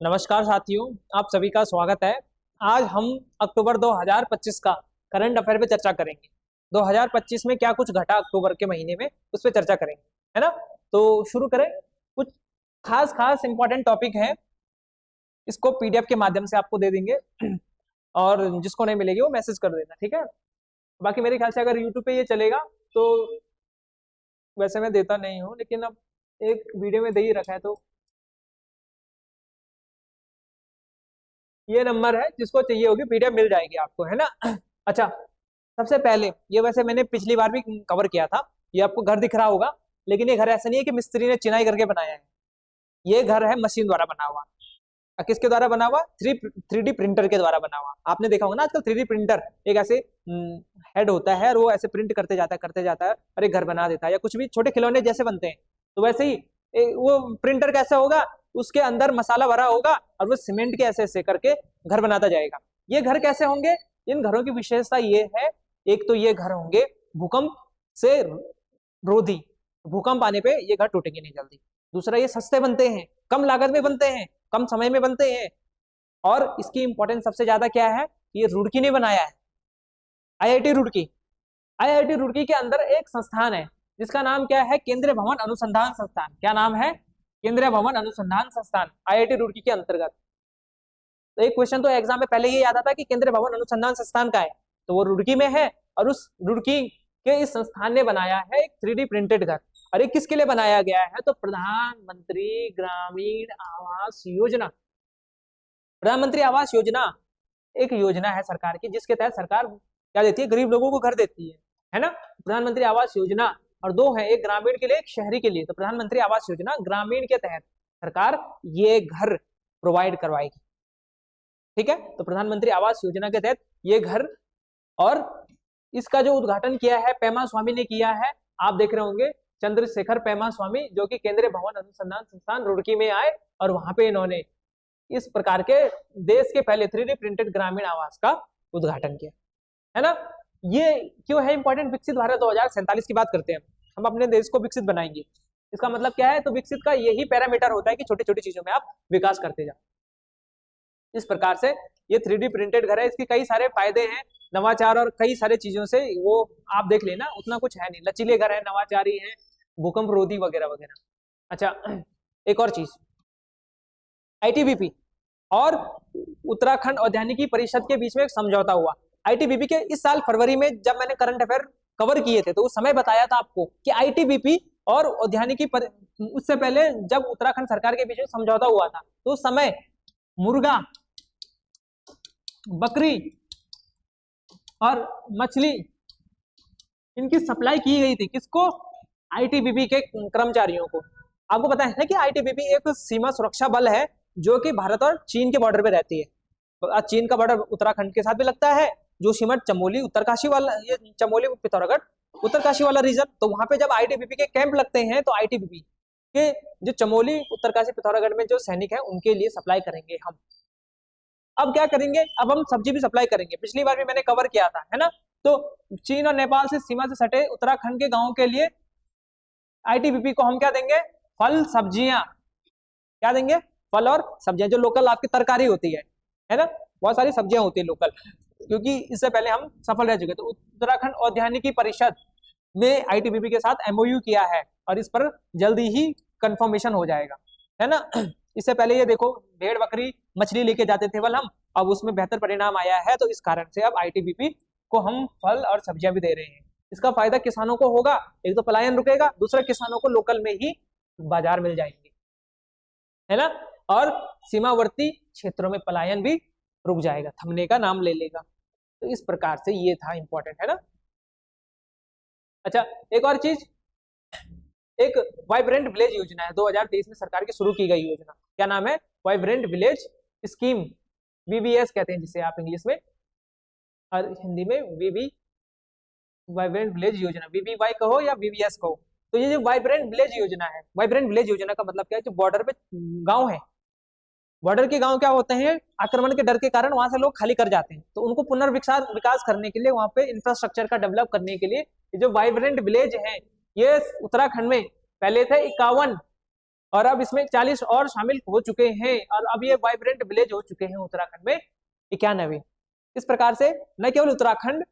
नमस्कार साथियों, आप सभी का स्वागत है। आज हम अक्टूबर 2025 का करंट अफेयर पे चर्चा करेंगे। 2025 में क्या कुछ घटा अक्टूबर के महीने में, उस पर चर्चा करेंगे, है ना। तो शुरू करें। कुछ खास खास इंपॉर्टेंट टॉपिक है, इसको पीडीएफ के माध्यम से आपको दे देंगे और जिसको नहीं मिलेगी वो मैसेज कर देना, ठीक है। बाकी मेरे ख्याल से अगर यूट्यूब पे ये चलेगा तो वैसे मैं देता नहीं हूँ, लेकिन अब एक वीडियो में दे ही रखा है तो ये नंबर है, जिसको चाहिए होगी पीडीएफ मिल जाएगी आपको, है ना। अच्छा, सबसे पहले ये वैसे मैंने पिछली बार भी कवर किया था। ये आपको घर दिख रहा होगा, लेकिन ये घर ऐसा नहीं है कि मिस्त्री ने चिनाई करके बनाया है। ये घर है मशीन द्वारा बना हुआ। किसके द्वारा बना हुआ? थ्री डी प्रिंटर के द्वारा बना हुआ। आपने देखा होगा ना, आजकल 3D प्रिंटर एक ऐसे हेड होता है और वो ऐसे प्रिंट करते जाता है और एक घर बना देता है, या कुछ भी छोटे खिलौने जैसे बनते हैं। तो वैसे ही वो प्रिंटर कैसा होगा, उसके अंदर मसाला भरा होगा और वो सीमेंट के ऐसे ऐसे करके घर बनाता जाएगा। ये घर कैसे होंगे? इन घरों की विशेषता ये है, एक तो ये घर होंगे भूकंप से रोधी, भूकंप आने पे ये घर टूटेंगे नहीं जल्दी। दूसरा, ये सस्ते बनते हैं, कम लागत में बनते हैं, कम समय में बनते हैं। और इसकी इंपॉर्टेंस सबसे ज्यादा क्या है, ये रुड़की ने बनाया है, आईआईटी रुड़की। आईआईटी रुड़की के अंदर एक संस्थान है जिसका नाम क्या है? केंद्रीय भवन अनुसंधान संस्थान। क्या नाम है? केंद्रीय भवन अनुसंधान संस्थान, आईआईटी रुड़की के अंतर्गत। तो एक क्वेश्चन तो एग्जाम में पहले ये याद आता कि केंद्रीय भवन अनुसंधान संस्थान का है, तो वो रुड़की में है। और उस रुड़की के इस संस्थान ने बनाया है एक 3D प्रिंटेड घर। और ये किसके लिए बनाया गया है? तो प्रधानमंत्री ग्रामीण आवास योजना। प्रधानमंत्री आवास योजना एक योजना है सरकार की, जिसके तहत सरकार क्या देती है? गरीब लोगों को घर देती है ना। प्रधानमंत्री आवास योजना, और दो है, एक ग्रामीण के लिए, एक शहरी के लिए। तो प्रधानमंत्री आवास योजना ग्रामीण के तहत सरकार ये घर प्रोवाइड करवाएगी, ठीक है। तो प्रधानमंत्री आवास योजना के तहत ये घर, और इसका जो उद्घाटन किया है पेमा स्वामी ने किया है। आप देख रहे होंगे चंद्रशेखर पेमा स्वामी, जो कि केंद्रीय भवन अनुसंधान संस्थान रुड़की में आए और वहां पे इन्होंने इस प्रकार के देश के पहले 3D प्रिंटेड ग्रामीण आवास का उद्घाटन किया, है ना। ये क्यों है इंपॉर्टेंट? विकसित भारत 2047 की बात करते हैं हम अपने देश को विकसित बनाएंगे। इसका मतलब क्या है? तो विकसित का यही पैरामीटर होता है कि छोटी छोटी चीजों में आप विकास करते जाओ। इस प्रकार से ये 3D प्रिंटेड घर है, इसके कई सारे फायदे हैं, नवाचार और कई सारे चीजों से वो आप देख लेना, उतना कुछ है नहीं। लचीले घर है, नवाचारी है, भूकंप रोधी वगैरह वगैरह। अच्छा, एक और चीज, आईटीबीपी और उत्तराखंड औद्यानिकी परिषद के बीच में एक समझौता हुआ। आईटीबीपी के इस साल फरवरी में जब मैंने करंट अफेयर कवर किए थे, तो उस समय बताया था आपको कि आईटीबीपी और औद्यानिकी उससे पहले जब उत्तराखंड सरकार के बीच में समझौता हुआ था, तो उस समय मुर्गा, बकरी और मछली, इनकी सप्लाई की गई थी। किसको? आईटीबीपी के कर्मचारियों को। आपको पता है ना कि आईटीबीपी एक सीमा सुरक्षा बल है, जो कि भारत और चीन के बॉर्डर पे रहती है। तो चीन का बॉर्डर उत्तराखंड के साथ भी लगता है, जोशीमठ, चमोली, उत्तरकाशी वाला, ये चमोली, पिथौरागढ़, उत्तरकाशी वाला रीजन। तो वहां पे जब आईटीबीपी के कैंप लगते हैं, तो आईटीबीपी के जो चमोली, उत्तरकाशी, पिथौरागढ़ में जो सैनिक है, उनके लिए सप्लाई करेंगे हम। अब क्या करेंगे? अब हम सब्जी भी सप्लाई करेंगे। पिछली बार भी मैंने कवर किया था, है ना। तो चीन और नेपाल से सीमा से सटे उत्तराखंड के गांवों के लिए आईटीबीपी को हम क्या देंगे? फल, सब्जियां। क्या देंगे? फल और सब्जियां, जो लोकल आपकी तरकारी होती है ना। बहुत सारी सब्जियां होती है लोकल, क्योंकि इससे पहले हम सफल रह चुके। तो उत्तराखंड औद्यानिकी परिषद ने आईटीबीपी के साथ एमओयू किया है, और इस पर जल्दी ही कंफर्मेशन हो जाएगा, है ना। इससे पहले ये देखो, भेड़, बकरी, मछली लेके जाते थे हम, अब उसमें बेहतर परिणाम आया है। तो इस कारण से अब आईटीबीपी को हम फल और सब्जियां भी दे रहे हैं। इसका फायदा किसानों को होगा, एक तो पलायन रुकेगा, दूसरा किसानों को लोकल में ही बाजार मिल जाएंगे, है ना। और सीमावर्ती क्षेत्रों में पलायन भी रुक जाएगा, थमने का नाम ले लेगा। तो इस प्रकार से ये था इंपॉर्टेंट, है ना। अच्छा, एक और चीज, एक वाइब्रेंट विलेज योजना है, 2023 में सरकार की शुरू की गई योजना। क्या नाम है? वाइब्रेंट विलेज स्कीम, वीवीएस कहते हैं जिसे आप इंग्लिश में, और हिंदी में वीवी, वाइब्रेंट विलेज योजना, वीवीवाई कहो या वीवीएस कहो। तो ये जो वाइब्रेंट विलेज योजना है, वाइब्रेंट विलेज योजना का मतलब क्या है? जो बॉर्डर पे गांव है, बॉर्डर के गांव क्या होते हैं, आक्रमण के डर के कारण वहां से लोग खाली कर जाते हैं, तो उनको पुनर्विकास करने के लिए, वहां पे इंफ्रास्ट्रक्चर का डेवलप करने के लिए ये जो वाइब्रेंट विलेज है, ये उत्तराखंड में पहले थे 51 और अब इसमें 40 और शामिल हो चुके हैं और अब ये वाइब्रेंट विलेज हो चुके हैं उत्तराखंड में 91। इस प्रकार से न केवल उत्तराखंड,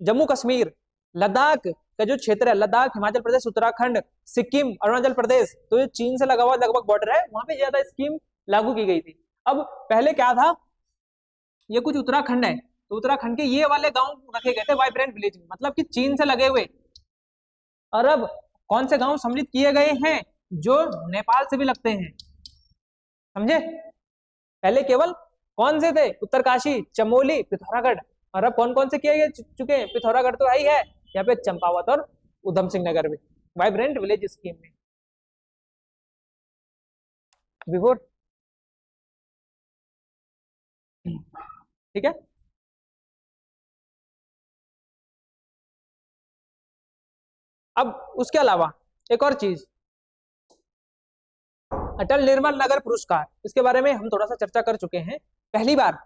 जम्मू कश्मीर, लद्दाख का जो क्षेत्र है, लद्दाख, हिमाचल प्रदेश, उत्तराखंड, सिक्किम, अरुणाचल प्रदेश, तो ये चीन से लगा हुआ लगभग बॉर्डर है, वहां पे ज्यादा स्कीम लागू की गई थी। अब पहले क्या था, ये कुछ उत्तराखंड है तो उत्तराखंड के ये वाले गांव रखे गए थे वाइब्रेंट विलेज में, मतलब कि चीन से लगे हुए। और अब कौन से गांव सम्मिलित किए गए हैं, जो नेपाल से भी लगते हैं, समझे। पहले केवल कौन से थे, उत्तरकाशी, चमोली, पिथौरागढ़, और अब कौन कौन से किए चुके हैं, पिथौरागढ़ तो है ही है, यहाँ पे चंपावत और उधम सिंह नगर में वाइब्रेंट विलेज स्कीम में। बिफोर, ठीक है। अब उसके अलावा एक और चीज, अटल निर्मल नगर पुरस्कार, इसके बारे में हम थोड़ा सा चर्चा कर चुके हैं। पहली बार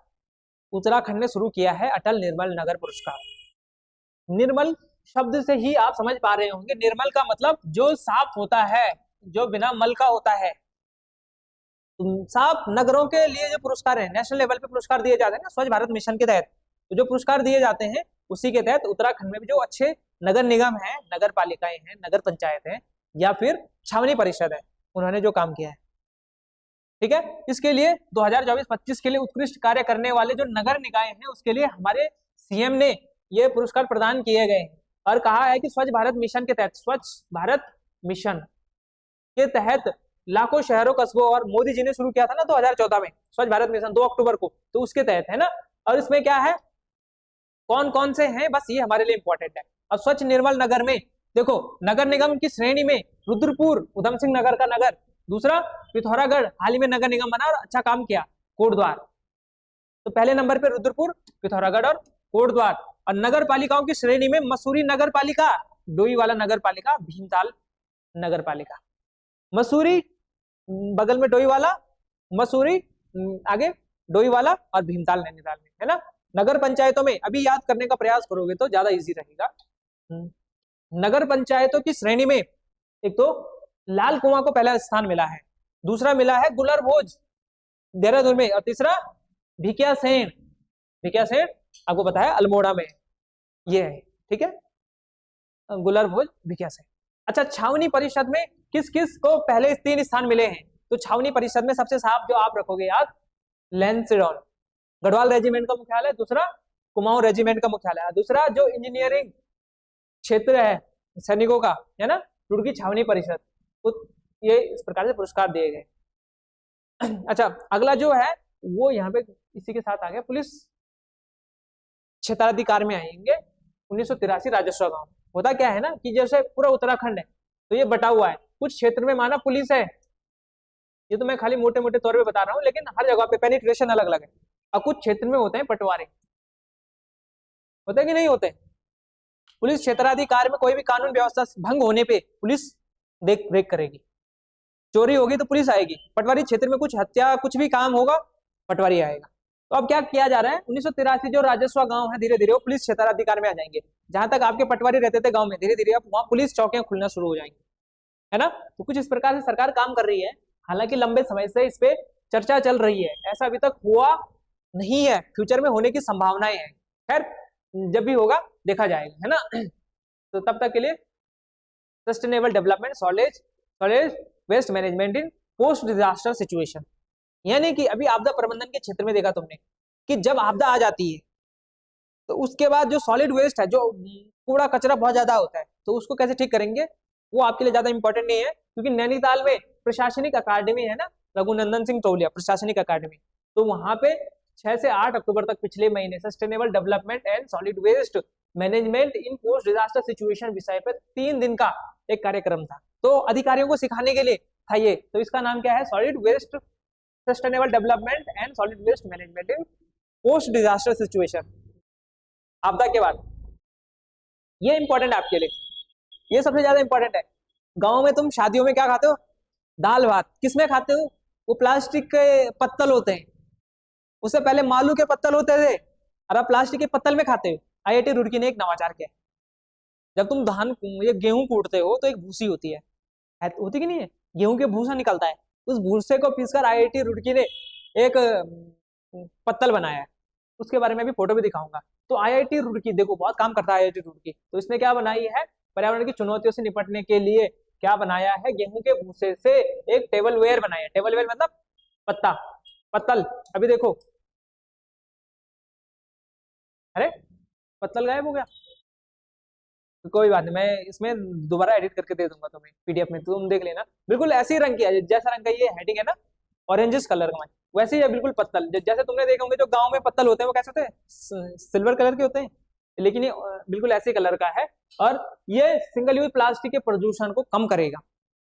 उत्तराखंड ने शुरू किया है अटल निर्मल नगर पुरस्कार। निर्मल शब्द से ही आप समझ पा रहे होंगे, निर्मल का मतलब जो साफ होता है, जो बिना मल का होता है। साफ नगरों के लिए जो पुरस्कार है, नेशनल लेवल पे पुरस्कार दिए जाते हैं ना स्वच्छ भारत मिशन के तहत, तो जो पुरस्कार दिए जाते हैं उसी के तहत उत्तराखंड में भी जो अच्छे नगर निगम है, नगर पालिकाएं हैं, नगर पंचायत है या फिर छावनी परिषद है, उन्होंने जो काम किया है, ठीक है। इसके लिए 2024-25 के लिए उत्कृष्ट कार्य करने वाले जो नगर निकाय हैं उसके लिए हमारे सीएम ने ये पुरस्कार प्रदान किए गए हैं और कहा है कि स्वच्छ भारत मिशन के तहत, स्वच्छ भारत मिशन के तहत लाखों शहरों, कस्बों, और मोदी जी ने शुरू किया था ना 2014 में स्वच्छ भारत मिशन 2 अक्टूबर को, तो उसके तहत है ना। और इसमें क्या है, कौन कौन से हैं, बस ये हमारे लिए इंपॉर्टेंट है। अब स्वच्छ निर्मल नगर में देखो, नगर निगम की श्रेणी में रुद्रपुर, उधम सिंह नगर का नगर, दूसरा पिथौरागढ़, हाल ही में नगर निगम बना और अच्छा काम किया, कोटद्वार, तो पहले नंबर पे रुद्रपुर, पिथौरागढ़ और कोटद्वार। और नगर पालिकाओं की श्रेणी में मसूरी नगर पालिका, डोईवाला नगर पालिका, भीमताल नगर पालिका। मसूरी बगल में डोईवाला, मसूरी आगे डोईवाला और भीमताल नैनीताल में, है ना। नगर पंचायतों में अभी याद करने का प्रयास करोगे तो ज्यादा इजी रहेगा। नगर पंचायतों की श्रेणी में एक तो लाल कुआं को पहला स्थान मिला है, दूसरा मिला है गुलर भोज देहरादून में, और तीसरा भिकियासेन, भिकियासेन आपको पता है अल्मोड़ा में ये है, ठीक है, गुलर भोज, भिकियासेन। अच्छा, छावनी परिषद में किस किस को पहले 3 स्थान मिले हैं, तो छावनी परिषद में सबसे साफ जो आप रखोगे याद, लैंसडॉन, गढ़वाल रेजिमेंट का मुख्यालय, दूसरा कुमाऊं रेजिमेंट का मुख्यालय, दूसरा जो इंजीनियरिंग क्षेत्र है सैनिकों का, है ना, रुड़की छावनी परिषद, तो ये इस प्रकार से पुरस्कार दिए गए। अच्छा, अगला जो है वो यहाँ पे इसी के साथ आ गया, पुलिस क्षेत्राधिकार में आएंगे 1983 राजस्व गांव। होता क्या है ना कि जैसे पूरा उत्तराखंड है तो ये बटा हुआ है, कुछ क्षेत्र में माना पुलिस है, ये तो मैं खाली मोटे मोटे तौर पे बता रहा हूँ, लेकिन हर जगह पे पेनिट्रेशन अलग अलग है। और कुछ क्षेत्र में होते हैं पटवारी, होते हैं कि नहीं होते। पुलिस क्षेत्राधिकार में कोई भी कानून व्यवस्था भंग होने पे पुलिस देख रेख करेगी, चोरी होगी तो पुलिस आएगी, पटवारी क्षेत्र में कुछ हत्या कुछ भी काम होगा पटवारी आएगा। तो अब क्या किया जा रहा है, 1983 जो राजस्व गांव है धीरे धीरे वो पुलिस क्षेत्राधिकार में आ जाएंगे। जहां तक आपके पटवारी रहते थे गांव में, धीरे धीरे अब वहां पुलिस चौकियां खुलना शुरू हो जाएंगी, है ना। तो कुछ इस प्रकार से सरकार काम कर रही है, हालांकि लंबे समय से इस पे चर्चा चल रही है, ऐसा अभी तक हुआ नहीं है, फ्यूचर में होने की संभावनाएं हैं, खैर जब भी होगा देखा जाएगा, है ना। तो तब तक के लिए sustainable development, solid waste management in post disaster situation, यानी कि अभी आपदा प्रबंधन के क्षेत्र में देखा तुमने कि जब आपदा आ जाती है तो उसके बाद जो सॉलिड वेस्ट है, जो कूड़ा कचरा बहुत ज्यादा होता है, तो उसको कैसे ठीक करेंगे वो आपके लिए ज्यादा इंपॉर्टेंट नहीं है, क्योंकि नैनीताल में प्रशासनिक अकादमी है ना, रघुनंदन सिंह तोलिया प्रशासनिक अकादमी, तो वहां पे 6 से 8 अक्टूबर तक पिछले महीने sustainable development and solid waste management in post disaster situation विषय पर 3 दिन का एक कार्यक्रम था, तो अधिकारियों को सिखाने के लिए था ये। तो इसका नाम क्या है, solid waste sustainable development and solid waste management in post disaster situation, आपदा के बाद। ये इंपॉर्टेंट है आपके लिए, ये सबसे ज्यादा इंपॉर्टेंट है। गांव में तुम शादियों में क्या खाते हो, दाल भात, किसमें खाते हो, वो प्लास्टिक के पत्तल होते हैं, उससे पहले मालू के पत्तल होते थे और अब प्लास्टिक के पत्तल में खाते हो। आईआईटी रुड़की ने एक नवाचार किया, जब तुम धान ये गेहूं कूटते हो तो एक भूसी होती है होती कि नहीं है, गेहूं के भूसा निकलता है, उस भूसे को पीसकर आईआईटी रुड़की ने एक पत्तल बनाया है, उसके बारे में भी फोटो भी दिखाऊंगा। तो आईआईटी रुड़की देखो बहुत काम करता है आईआईटी रुड़की। तो इसने क्या बनाई है, पर्यावरण की चुनौतियों से निपटने के लिए क्या बनाया है, गेहूं के भूसे से एक टेबल वेयर बनाया है। टेबल वेयर मतलब पत्ता, पत्तल। अभी देखो, अरे पत्तल गायब हो गया, तो कोई बात नहीं, मैं इसमें दोबारा एडिट करके दे दूंगा तुम्हें पीडीएफ में, तुम देख लेना। बिल्कुल ऐसी रंग की है, जैसा रंग का ये हेडिंग है ना, ऑरेंजिस कलर का, वैसे ही है बिल्कुल पत्तल। जैसे तुमने देखे होंगे जो गांव में पत्तल होते हैं वो कैसे होते हैं, सिल्वर कलर के होते हैं, लेकिन ये बिल्कुल ऐसे कलर का है। और ये सिंगल यूज प्लास्टिक के प्रदूषण को कम करेगा,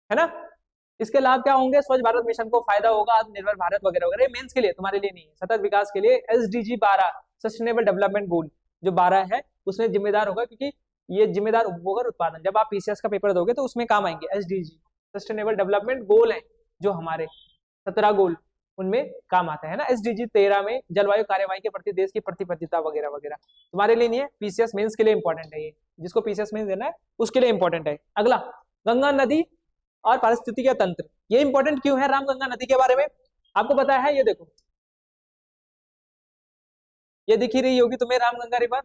है ना। इसके लाभ क्या होंगे, स्वच्छ भारत मिशन को फायदा होगा, आत्मनिर्भर भारत वगैरह वगैरह। मेंस के लिए, तुम्हारे लिए नहीं है। सतत विकास के लिए एसडीजी 12 सस्टेनेबल डेवलपमेंट गोल जो 12 है उसमें जिम्मेदार होगा, क्योंकि ये जिम्मेदार उपभोग और उत्पादन, जब आप पीसीएस का पेपर दोगे तो उसमें काम आएंगे। एसडीजी सस्टेनेबल डेवलपमेंट गोल है जो हमारे 17 गोल, उनमें काम आता है ना। एसडीजी 13 में जलवायु कार्यवाही के प्रति देश की प्रतिबद्धता वगैरह वगैरह। तुम्हारे लिए नहीं है, पीसीएस मेंस के लिए इंपॉर्टेंट है ये, जिसको पीसीएस मेंस देना है उसके लिए इंपॉर्टेंट है। अगला, गंगा नदी और पारिस्थितिकी तंत्र, ये इंपॉर्टेंट क्यों है रामगंगा नदी के बारे में आपको पता है। ये देखो, ये दिख ही रही होगी तुम्हें रामगंगा रिवर,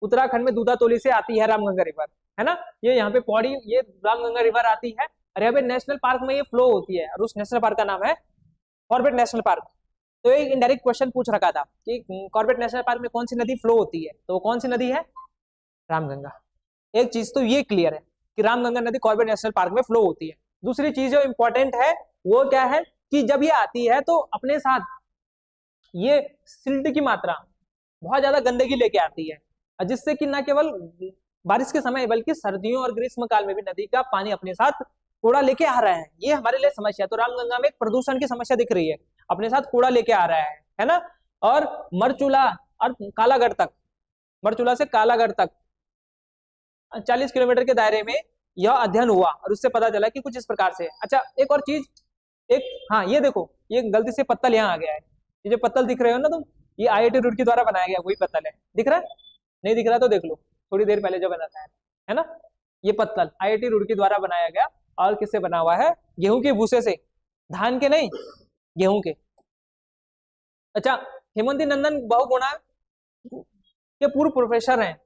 उत्तराखंड में दूधातोली से आती है रामगंगा रिवर, है ना। ये यहाँ पे पौड़ी, ये रामगंगा रिवर आती है, और यहाँ पे नेशनल पार्क में ये फ्लो होती है, और उस नेशनल पार्क का नाम है कॉर्बेट नेशनल पार्क। तो एक इनडायरेक्ट क्वेश्चन पूछ रखा था कि कॉर्बेट नेशनल पार्क में कौन सी नदी फ्लो होती है, तो वो कौन सी नदी है, रामगंगा। एक चीज तो ये क्लियर है कि रामगंगा नदी कॉर्बेट नेशनल पार्क में फ्लो होती है। दूसरी चीज जो इंपॉर्टेंट है वो क्या है कि जब ये आती है तो अपने साथ ये सिल्ट की मात्रा, बहुत ज्यादा गंदगी लेके आती है, जिससे कि न केवल बारिश के समय बल्कि सर्दियों और ग्रीष्म काल में भी नदी का पानी अपने साथ कूड़ा लेके आ रहा है। ये हमारे लिए समस्या, तो रामगंगा में एक प्रदूषण की समस्या दिख रही है, अपने साथ कूड़ा लेके आ रहा है ना। और मरचूला और कालागढ़ तक, मरचूला से कालागढ़ तक 40 किलोमीटर के दायरे में यह अध्ययन हुआ, और उससे पता चला कि कुछ इस प्रकार से। अच्छा, एक और चीज, एक, हाँ ये देखो, ये गलती से पत्तल यहाँ आ गया है, ये जो पत्तल दिख रहे हो ना तुम, ये आईआईटी रुड़की द्वारा बनाया गया वही पत्तल है। दिख रहा है, नहीं दिख रहा तो देख लो, थोड़ी देर पहले जो बनाता है ना, ये पत्तल आईआईटी रुड़की द्वारा बनाया गया। और किससे बना हुआ है, गेहूं के भूसे से, धान के नहीं, गेहूं के। अच्छा, हेमंती नंदन बहुगुणा के पूर्व प्रोफेसर हैं,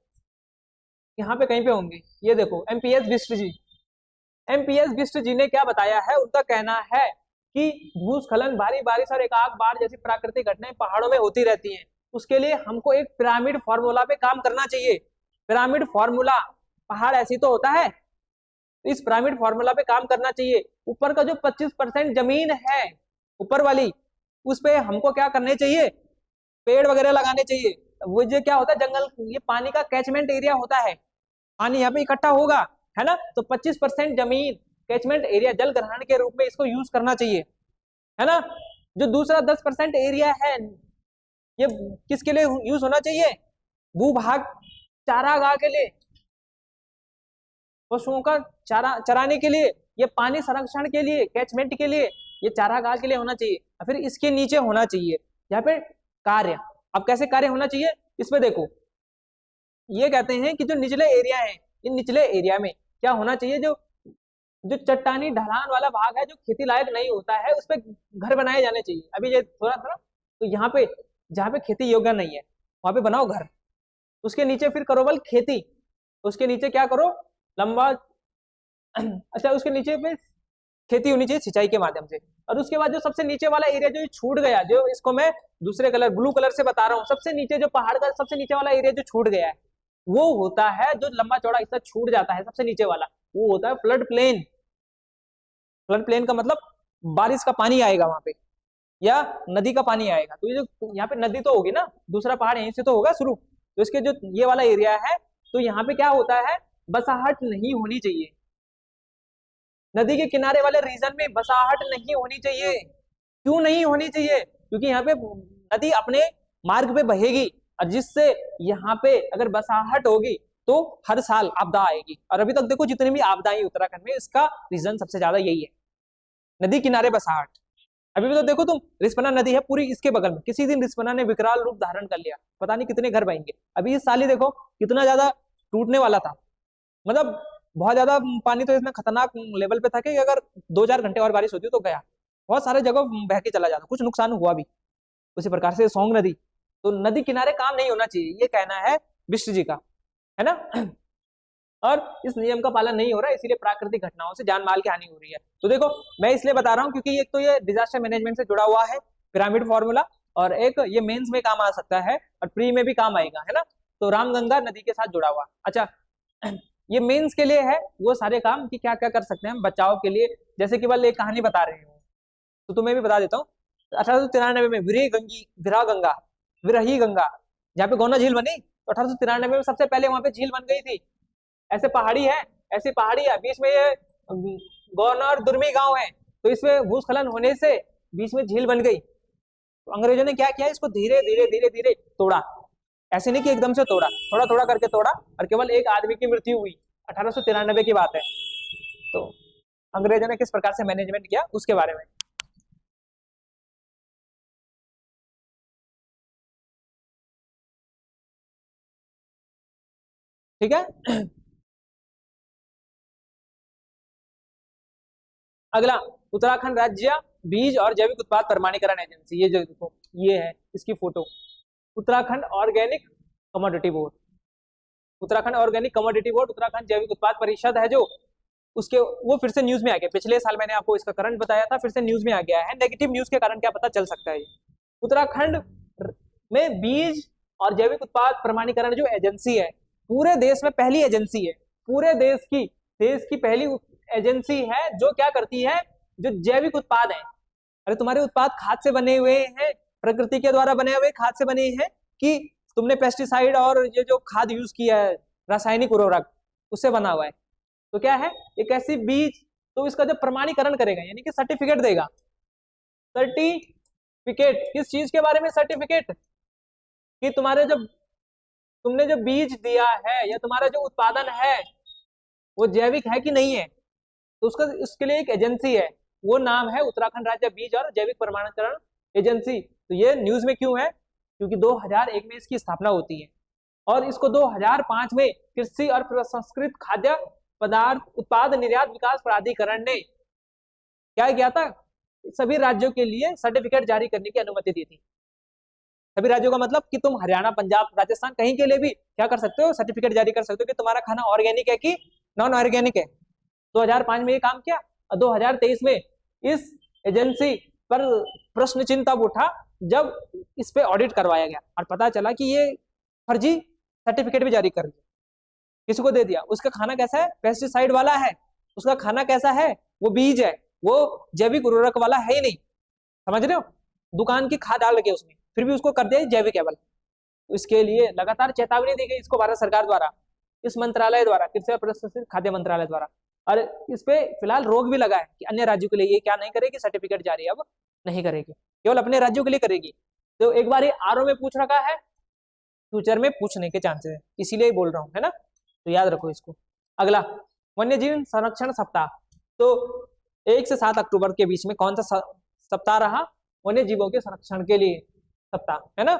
यहाँ पे कहीं पे होंगे, ये देखो एमपीएस बिष्ट जी। एमपीएस बिष्ट जी ने क्या बताया है, उनका कहना है कि भूस्खलन, भारी बारिश और एकाक बाढ़ जैसी प्राकृतिक घटनाएं पहाड़ों में होती रहती हैं, उसके लिए हमको एक पिरामिड फॉर्मूला पे काम करना चाहिए। पिरामिड फॉर्मूला, पहाड़ ऐसी तो होता है, इस पिरामिड फॉर्मूला पे काम करना चाहिए। ऊपर का जो 25% जमीन है ऊपर वाली, उस पे हमको क्या करने चाहिए, पेड़ वगैरह लगाने चाहिए। वो जो क्या होता है, जंगल, ये पानी का कैचमेंट एरिया होता है, पानी यहाँ पे इकट्ठा होगा, है ना। तो 25% जमीन कैचमेंट एरिया जल ग्रहण के रूप में इसको यूज करना चाहिए, है ना। जो दूसरा 10% एरिया है, ये किसके लिए यूज होना चाहिए, भूभाग, चारागाह के लिए, पशुओं का चारा चराने के लिए, ये पानी संरक्षण के लिए, कैचमेंट के लिए, ये चारागाह के लिए होना चाहिए। फिर इसके नीचे होना चाहिए यहाँ पे कार्य। अब कैसे कार्य होना चाहिए, इसमें देखो, ये कहते हैं कि जो निचले एरिया है, इन निचले एरिया में क्या होना चाहिए, जो जो चट्टानी ढलान वाला भाग है, जो खेती लायक नहीं होता है, उस पर घर बनाए जाने चाहिए। अभी ये थोड़ा थोड़ा, तो यहाँ पे जहाँ पे खेती योग्य नहीं है वहां पे बनाओ घर, उसके नीचे फिर करो बल खेती, उसके नीचे क्या करो, लंबा अच्छा, उसके नीचे पे खेती होनी चाहिए सिंचाई के माध्यम से। और उसके बाद जो सबसे नीचे वाला एरिया जो छूट गया, जो इसको मैं दूसरे कलर ब्लू कलर से बता रहा हूँ, सबसे नीचे जो पहाड़ का सबसे नीचे वाला एरिया जो छूट गया है, वो होता है, जो लंबा चौड़ा हिस्सा छूट जाता है सबसे नीचे वाला, वो होता है फ्लड प्लेन। फ्लड प्लेन का मतलब बारिश का पानी आएगा वहां पे, या नदी का पानी आएगा। तो ये जो यहाँ पे नदी तो होगी ना, दूसरा पहाड़ यहीं से तो होगा शुरू, तो इसके जो ये वाला एरिया है, तो यहाँ पे क्या होता है, बसाहट नहीं होनी चाहिए, नदी के किनारे वाले रीजन में बसाहट नहीं होनी चाहिए। क्यों नहीं होनी चाहिए, क्योंकि यहाँ पे नदी अपने मार्ग पे बहेगी, और जिससे यहाँ पे अगर बसाहट होगी तो हर साल आपदा आएगी। और अभी तक देखो जितनी भी आपदाएं उत्तराखंड में, इसका रीजन सबसे ज्यादा यही है, नदी किनारे बसाहट। अभी भी तो देखो तुम, रिस्पना नदी है पूरी इसके बगल में, किसी दिन रिस्पना ने विकराल रूप धारण कर लिया, पता नहीं कितने घर बहेंगे। अभी इस साल ही देखो कितना ज्यादा टूटने वाला था, मतलब बहुत ज्यादा पानी तो इतना खतरनाक लेवल पे था कि अगर 2-4 घंटे और बारिश होती तो गया, बहुत सारे जगह बह के चला जाता, कुछ नुकसान हुआ भी। उसी प्रकार से सोंग नदी, तो नदी किनारे काम नहीं होना चाहिए, ये कहना है बिष्ट जी का, है ना। और इस नियम का पालन नहीं हो रहा है, इसीलिए प्राकृतिक घटनाओं से जान माल की हानि हो रही है। तो देखो, मैं इसलिए बता रहा हूँ क्योंकि एक तो ये डिजास्टर मैनेजमेंट से जुड़ा हुआ है पिरामिड फॉर्मूला, और एक ये मेंस में काम आ सकता है और प्री में भी काम आएगा, है ना। तो रामगंगा नदी के साथ जुड़ा हुआ। अच्छा, ये मेंस के लिए है वो सारे काम कि क्या क्या कर सकते हैं हम बचाव के लिए। जैसे केवल एक कहानी बता रहे हूँ, तो तुम्हें भी बता देता हूँ। 1893 में विरही गंगा जहाँ पे गौना झील बनी, तो 1893 में सबसे पहले वहां पे झील बन गई थी। ऐसे पहाड़ी है, ऐसी पहाड़ी है, बीच में ये गौना और दुर्मी गांव है, तो इसमें भूस्खलन होने से बीच में झील बन गई। तो अंग्रेजों ने क्या किया, इसको धीरे धीरे धीरे धीरे तोड़ा, ऐसे नहीं कि एकदम से तोड़ा, थोड़ा थोड़ा करके तोड़ा, और केवल एक आदमी की मृत्यु हुई। 1893 की बात है। तो अंग्रेजों ने किस प्रकार से मैनेजमेंट किया उसके बारे में। ठीक है। अगला, उत्तराखंड राज्य बीज और जैविक उत्पाद प्रमाणीकरण एजेंसी, ये जो देखो ये है इसकी photo, Uttarakhand organic commodity board, Uttarakhand organic commodity board, Uttarakhand जैविक उत्पाद परिषद है जो, उसके वो फिर से न्यूज में आ गया। पिछले साल मैंने आपको इसका करंट बताया था, फिर से न्यूज में आ गया है। नेगेटिव न्यूज के कारण क्या पता चल सकता है। उत्तराखंड में बीज और जैविक उत्पाद प्रमाणीकरण जो एजेंसी है, पूरे देश में पहली एजेंसी है, पूरे देश की पहली एजेंसी है जो क्या करती है, जो जैविक उत्पाद है। अरे तुम्हारे उत्पाद खाद से बने हुए हैं, प्रकृति के द्वारा बने हुए खाद से बने हैं, कि तुमने पेस्टिसाइड और ये जो खाद यूज किया है रासायनिक उर्वरक उससे बना हुआ है, तो क्या है एक ऐसी बीज, तो इसका जो प्रमाणीकरण करेगा यानी कि सर्टिफिकेट देगा। सर्टिफिकेट किस चीज के बारे में, सर्टिफिकेट कि तुम्हारे जब तुमने जो बीज दिया है या तुम्हारा जो उत्पादन है वो जैविक है कि नहीं है। तो उसका उसके लिए एक एजेंसी है, वो नाम है उत्तराखंड राज्य बीज और जैविक प्रमाणीकरण एजेंसी। तो ये न्यूज में क्यों है, क्योंकि 2001 में इसकी स्थापना होती है, और इसको 2005 में कृषि और प्रसंस्कृत खाद्य पदार्थ उत्पाद निर्यात विकास प्राधिकरण ने क्या किया था, सभी राज्यों के लिए सर्टिफिकेट जारी करने की अनुमति दी थी। सभी राज्यों का मतलब कि तुम हरियाणा, पंजाब, राजस्थान कहीं के लिए भी क्या कर सकते हो, सर्टिफिकेट जारी कर सकते हो कि तुम्हारा खाना ऑर्गेनिक है कि नॉन ऑर्गेनिक है। 2005 में ये काम किया, और 2023 में इस एजेंसी पर प्रश्न चिन्ह तब उठा जब इस पे ऑडिट करवाया गया और पता चला कि ये फर्जी सर्टिफिकेट भी जारी कर दिया, किसी को दे दिया। उसका खाना कैसा है, पेस्टिसाइड वाला है, उसका खाना कैसा है, वो बीज है, वो जैविक उर्वरक वाला है ही नहीं, समझ रहे हो, दुकान की खाद डाल के उसमें, फिर भी उसको कर दिया जैविक केवल। तो इसके लिए लगातार चेतावनी दी गई इसको भारत सरकार द्वारा, इस मंत्रालय द्वारा, कृषि और प्रसंस्कृत खाद्य मंत्रालय द्वारा। और इस पे फिलहाल रोक भी लगा है कि अन्य राज्यों के लिए ये क्या नहीं करेगी, सर्टिफिकेट जारी अब नहीं करेगी, केवल अपने राज्यों के लिए करेगी। तो एक बार ये आरओ में पूछ रखा है, फ्यूचर में पूछने के चांसेस है, इसीलिए बोल रहा हूँ, है ना, तो याद रखो इसको। अगला, वन्य जीव संरक्षण सप्ताह। तो 1 से 7 अक्टूबर के बीच में कौन सा सप्ताह रहा, वन्य जीवों के संरक्षण के लिए सप्ताह, है ना।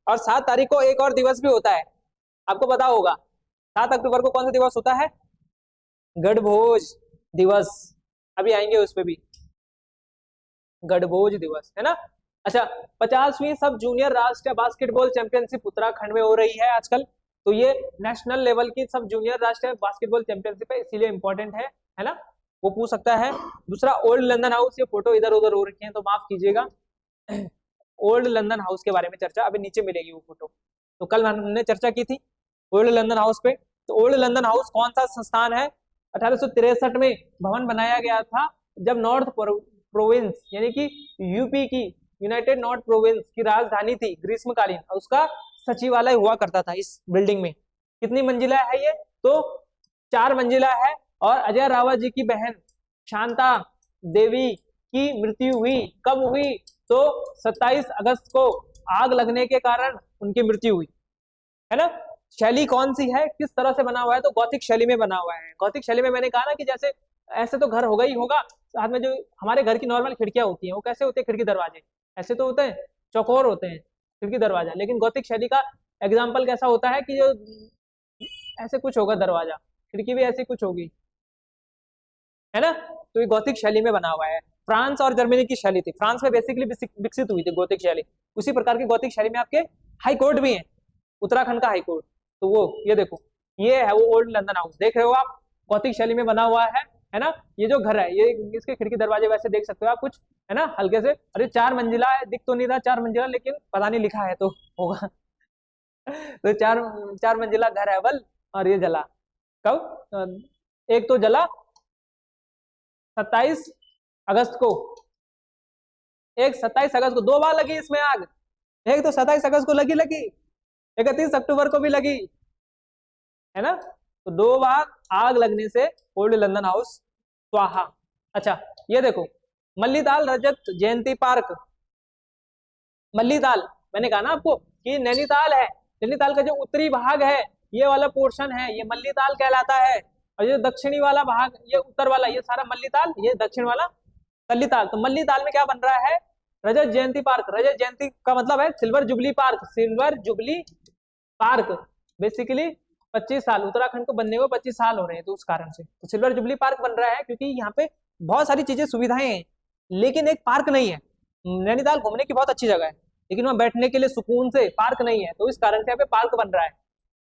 और 7 तारीख को एक और दिवस भी होता है, आपको पता होगा 7 अक्टूबर को कौन सा दिवस होता है, गणभोज दिवस, अभी आएंगे उस पे भी, गणभोज दिवस, है ना। अच्छा, 50वीं सब जूनियर राष्ट्रीय बास्केटबॉल चैंपियनशिप उत्तराखंड में हो रही है आजकल। तो ये नेशनल लेवल की सब जूनियर राष्ट्रीय बास्केटबॉल चैंपियनशिप है, इसीलिए इंपॉर्टेंट है ना, वो पूछ सकता है। दूसरा, ओल्ड लंदन हाउस, ये फोटो इधर उधर हो रखी है तो माफ कीजिएगा। ओल्ड लंदन हाउस के बारे में चर्चा अभी नीचे मिलेगी वो फोटो, तो कल हमने चर्चा की थी ओल्ड लंदन हाउस पे। तो ओल्ड लंदन हाउस कौन सा संस्थान है, 1863 में भवन बनाया गया था, जब नॉर्थ प्रोविंस यानी कि यूपी की यूनाइटेड नॉर्थ प्रोविंस की राजधानी थी ग्रीष्मकालीन, और उसका सचिवालय हुआ करता था इस बिल्डिंग में। कितनी मंजिला है ये, तो 4 मंजिला है। और अजय रावत जी की बहन शांता देवी की मृत्यु हुई, कब हुई, तो 27 अगस्त को आग लगने के कारण उनकी मृत्यु हुई, है ना। शैली कौन सी है, किस तरह से बना हुआ है, तो गौतिक शैली में बना हुआ है। गौतिक शैली में मैंने कहा ना कि जैसे ऐसे तो घर होगा ही होगा, साथ में जो हमारे घर की नॉर्मल खिड़कियां होती हैं वो कैसे होते हैं, खिड़की दरवाजे ऐसे तो होते हैं, चौकोर होते हैं खिड़की दरवाजा। लेकिन गौतिक शैली का एग्जाम्पल कैसा होता है कि जो ऐसे कुछ होगा दरवाजा, खिड़की भी ऐसी कुछ होगी, है ना। तो ये गौथिक शैली में बना हुआ है। फ्रांस और जर्मनी की शैली थी, फ्रांस में बेसिकली विकसित हुई थी गौथिक शैली। उसी प्रकार की गौथिक शैली में आपके हाई कोर्ट भी है, उत्तराखंड का हाई कोर्ट। तो वो ये देखो, ये है वो ओल्ड लंदन हाउस, देख रहे हो आप, गौथिक शैली में बना हुआ है ना। ये जो घर है, ये इसके खिड़की दरवाजे वैसे देख सकते हो आप कुछ, है ना, हल्के से। अरे 4 मंजिला है, दिख तो नहीं रहा 4 मंजिला, लेकिन पता नहीं लिखा है तो होगा। तो 4 मंजिला घर है बल। और ये जला कब? एक तो जला 27 अगस्त को, एक 27 अगस्त को, 2 बार लगी इसमें आग। एक तो 27 अगस्त को लगी, 31 अक्टूबर को भी लगी, है ना। तो 2 बार आग लगने से ओल्ड लंदन हाउस स्वाहा। अच्छा ये देखो, मल्लीताल रजत जयंती पार्क। मल्लीताल, मैंने कहा ना आपको कि नैनीताल है, नैनीताल का जो उत्तरी भाग है, ये वाला पोर्शन है, ये मल्लीताल कहलाता है। और ये दक्षिणी वाला भाग, ये उत्तर वाला, ये सारा मल्लीताल, ये दक्षिण वाला कल्लीताल। तो मल्लीताल में क्या बन रहा है? रजत जयंती पार्क। रजत जयंती का मतलब है silver jubilee park, silver jubilee park. Basically 25 साल, उत्तराखंड को बनने में 25 साल हो रहे हैं, तो उस कारण से तो सिल्वर जुबली पार्क बन रहा है, क्योंकि यहाँ पे बहुत सारी चीजें सुविधाएं हैं, लेकिन एक पार्क नहीं है। नैनीताल घूमने की बहुत अच्छी जगह है, लेकिन वहाँ बैठने के लिए सुकून से पार्क नहीं है, तो इस कारण से यहाँ पे पार्क बन रहा है।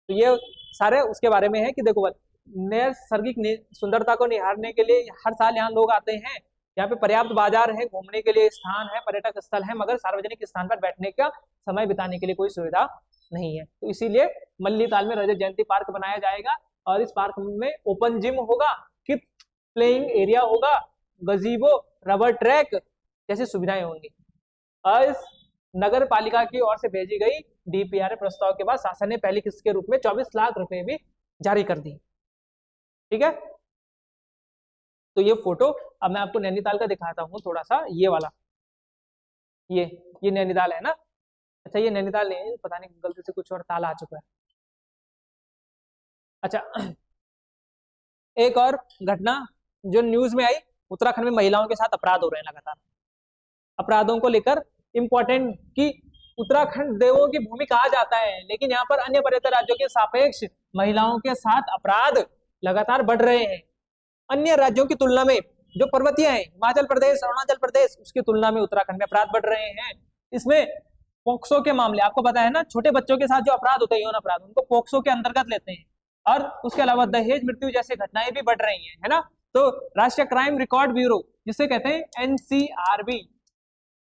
तो ये सारे उसके बारे में है कि देखो, नैसर्गिक सुंदरता को निहारने के लिए हर साल यहाँ लोग आते हैं। यहाँ पे पर्याप्त बाजार है, घूमने के लिए स्थान है, पर्यटक स्थल है, मगर सार्वजनिक स्थान पर बैठने का, समय बिताने के लिए कोई सुविधा नहीं है। तो इसीलिए मल्लीताल में रजत जयंती पार्क बनाया जाएगा, और इस पार्क में ओपन जिम होगा, किड प्लेइंग एरिया होगा, गजीबो, रबर ट्रैक जैसी सुविधाएं होंगी। और इस नगर पालिका की ओर से भेजी गई डीपीआर प्रस्ताव के बाद शासन ने पहली किस्त के रूप में 24 लाख रुपए भी जारी कर दी। ठीक है, तो ये फोटो अब मैं आपको नैनीताल का दिखाता हूँ थोड़ा सा, ये वाला, ये नैनीताल है ना। अच्छा ये नैनीताल नहीं है, पता नहीं गलती से कुछ और ताल आ चुका है। अच्छा एक और घटना जो न्यूज में आई, उत्तराखंड में महिलाओं के साथ अपराध हो रहे हैं लगातार। अपराधों को लेकर इंपॉर्टेंट कि उत्तराखंड देवों की भूमि कहा जाता है, लेकिन यहाँ पर अन्य पर्यटन राज्यों के सापेक्ष महिलाओं के साथ अपराध लगातार बढ़ रहे हैं। अन्य राज्यों की तुलना में, जो पर्वतीय है, हिमाचल प्रदेश, अरुणाचल प्रदेश, उसकी तुलना में उत्तराखंड में अपराध बढ़ रहे हैं। इसमें पोक्सो के मामले, आपको पता है ना, छोटे बच्चों के साथ जो अपराध होते हैं, यौन अपराध, उनको पोक्सो के अंतर्गत लेते हैं। और उसके अलावा दहेज मृत्यु जैसी घटनाएं भी बढ़ रही हैं, है ना। तो राष्ट्रीय क्राइम रिकॉर्ड ब्यूरो, जिसे कहते हैं NCRB,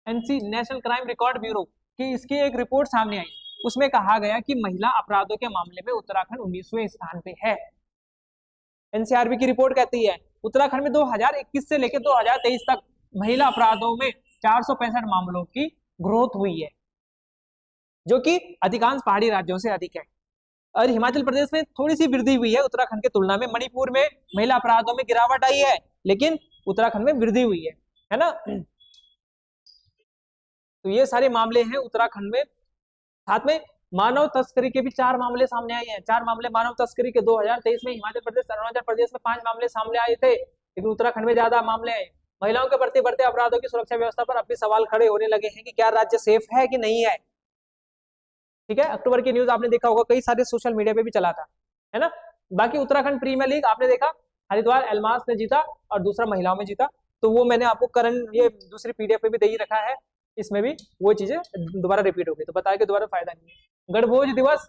national crime record bureau की, इसकी एक रिपोर्ट सामने आई। उसमें कहा गया कि महिला अपराधों के मामले में उत्तराखंड 19वें स्थान पे है। एनसीआरबी की रिपोर्ट कहती है उत्तराखंड में 2021 से लेकर 2023 तक महिला अपराधों में 465 मामलों की ग्रोथ हुई है, जो कि अधिकांश पहाड़ी राज्यों से अधिक है। और हिमाचल प्रदेश में थोड़ी सी वृद्धि हुई है उत्तराखंड की तुलना में। मणिपुर में महिला अपराधों में गिरावट आई है, लेकिन उत्तराखंड में वृद्धि हुई है ना। तो ये सारे मामले हैं उत्तराखंड में। साथ में मानव तस्करी के भी 4 मामले सामने आए हैं। 4 मामले मानव तस्करी के 2023 में हिमाचल प्रदेश, अरुणाचल प्रदेश में 5 मामले सामने आए थे, लेकिन उत्तराखंड में ज्यादा मामले आए। महिलाओं के बढ़ते बढ़ते अपराधों की सुरक्षा व्यवस्था पर अब भी सवाल खड़े होने लगे हैं कि क्या राज्य सेफ है कि नहीं है। ठीक है, अक्टूबर की न्यूज आपने देखा होगा, कई सारे सोशल मीडिया पे भी चला था, है ना। बाकी उत्तराखंड प्रीमियर लीग आपने देखा, हरिद्वार एलमास ने जीता और दूसरा महिलाओं में जीता। तो वो मैंने आपको करंट ये दूसरी पीडीएफ पे भी दे ही रखा है, इसमें भी वो चीजें दोबारा रिपीट हो गई, तो बताया कि दोबारा फायदा नहीं है। गणभोज दिवस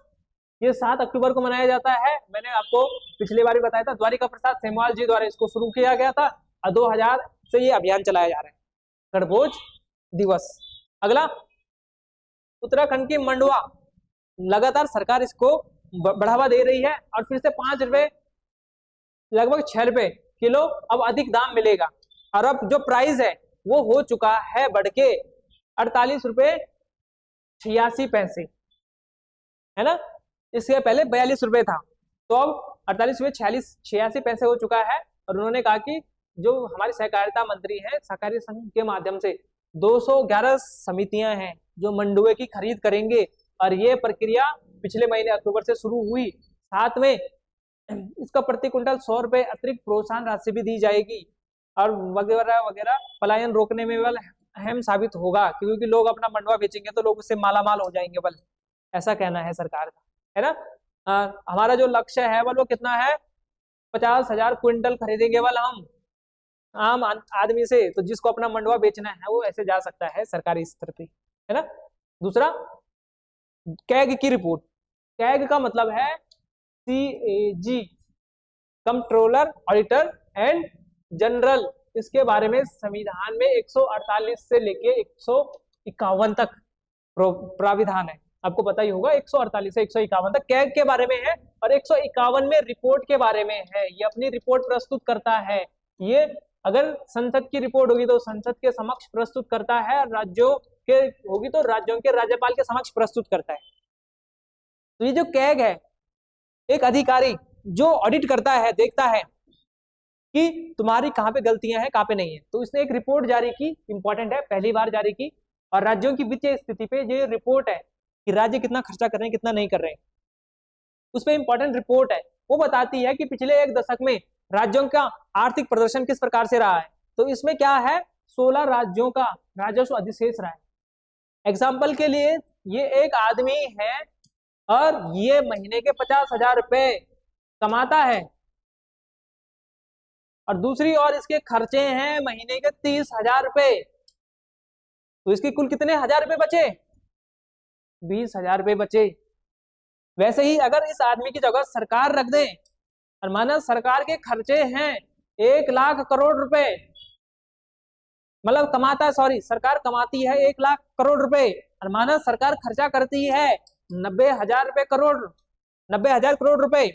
ये 7 अक्टूबर को मनाया जाता है। मैंने आपको पिछली बार भी बताया था, द्वारिका प्रसाद सेमवाल जी द्वारा इसको शुरू किया गया था, और 2000 से ये अभियान चलाया जा रहा है, गणभोज दिवस। अगला उत्तराखंड की मंडुआ, लगातार सरकार इसको बढ़ावा दे रही है, और फिर से 5 रुपए, लगभग 6 रुपए किलो अब अधिक दाम मिलेगा। और अब जो प्राइस है वो हो चुका है बढ़ के 48 रुपए 86 पैसे, है ना। इससे पहले 42 रुपए था, तो अब 48 रुपए 86 पैसे हो चुका है। और उन्होंने कहा कि जो हमारे सहकारिता मंत्री हैं, सहकारी संघ के माध्यम से 211 समितियां हैं जो मंडुए की खरीद करेंगे, और ये प्रक्रिया पिछले महीने अक्टूबर से शुरू हुई। साथ में इसका प्रति क्विंटल 100 रुपए अतिरिक्त प्रोत्साहन राशि भी दी जाएगी, और वगैरह वगैरह पलायन रोकने में बल अहम साबित होगा, क्योंकि लोग अपना मंडुआ बेचेंगे तो लोग उससे मालामाल हो जाएंगे बल, ऐसा कहना है सरकार का, है ना। हमारा जो लक्ष्य है बल वो कितना है, 50,000 क्विंटल खरीदेंगे केवल हम आम आदमी से, तो जिसको अपना मंडवा बेचना है वो ऐसे जा सकता है सरकारी स्तर पे, है ना। दूसरा, कैग की रिपोर्ट। कैग का मतलब है CAG, controller auditor and general. इसके बारे में संविधान में 148 से लेके 151 तक प्राविधान है, आपको पता ही होगा। 148 से 151 तक कैग के बारे में है, और 151 में रिपोर्ट के बारे में है। ये अपनी रिपोर्ट प्रस्तुत करता है। ये अगर संसद की रिपोर्ट होगी तो संसद के समक्ष प्रस्तुत करता है, राज्यों के होगी तो राज्यों के राज्यपाल के समक्ष प्रस्तुत करता है। तो ये जो कैग है, एक अधिकारी जो ऑडिट करता है, देखता है कि तुम्हारी कहाँ पे गलतियां हैं, कहाँ पे नहीं है। तो इसने एक रिपोर्ट जारी की, इंपॉर्टेंट है, पहली बार जारी की, और राज्यों की वित्तीय स्थिति पे ये रिपोर्ट है कि राज्य कितना खर्चा कर रहे हैं, कितना नहीं कर रहे हैं। उस पर इंपॉर्टेंट रिपोर्ट है, वो बताती है कि पिछले एक दशक में राज्यों का आर्थिक प्रदर्शन किस प्रकार से रहा है। तो इसमें क्या है, 16 राज्यों का राजस्व अधिशेष रहा है। एग्जाम्पल के लिए, ये एक आदमी है और ये महीने के 50,000 रुपए कमाता है, और दूसरी ओर इसके खर्चे हैं महीने के 30,000 रुपए। तो इसके कुल कितने हजार रुपए बचे, 20,000 रुपए बचे। वैसे ही अगर इस आदमी की जगह सरकार रख दें, और माना सरकार के खर्चे हैं 1 लाख करोड़ रुपए, मतलब कमाता है, सॉरी, सरकार कमाती है 1 लाख करोड़ रुपए, और माना सरकार खर्चा करती है 90,000 रुपए करोड़, 90,000 करोड़ रुपए,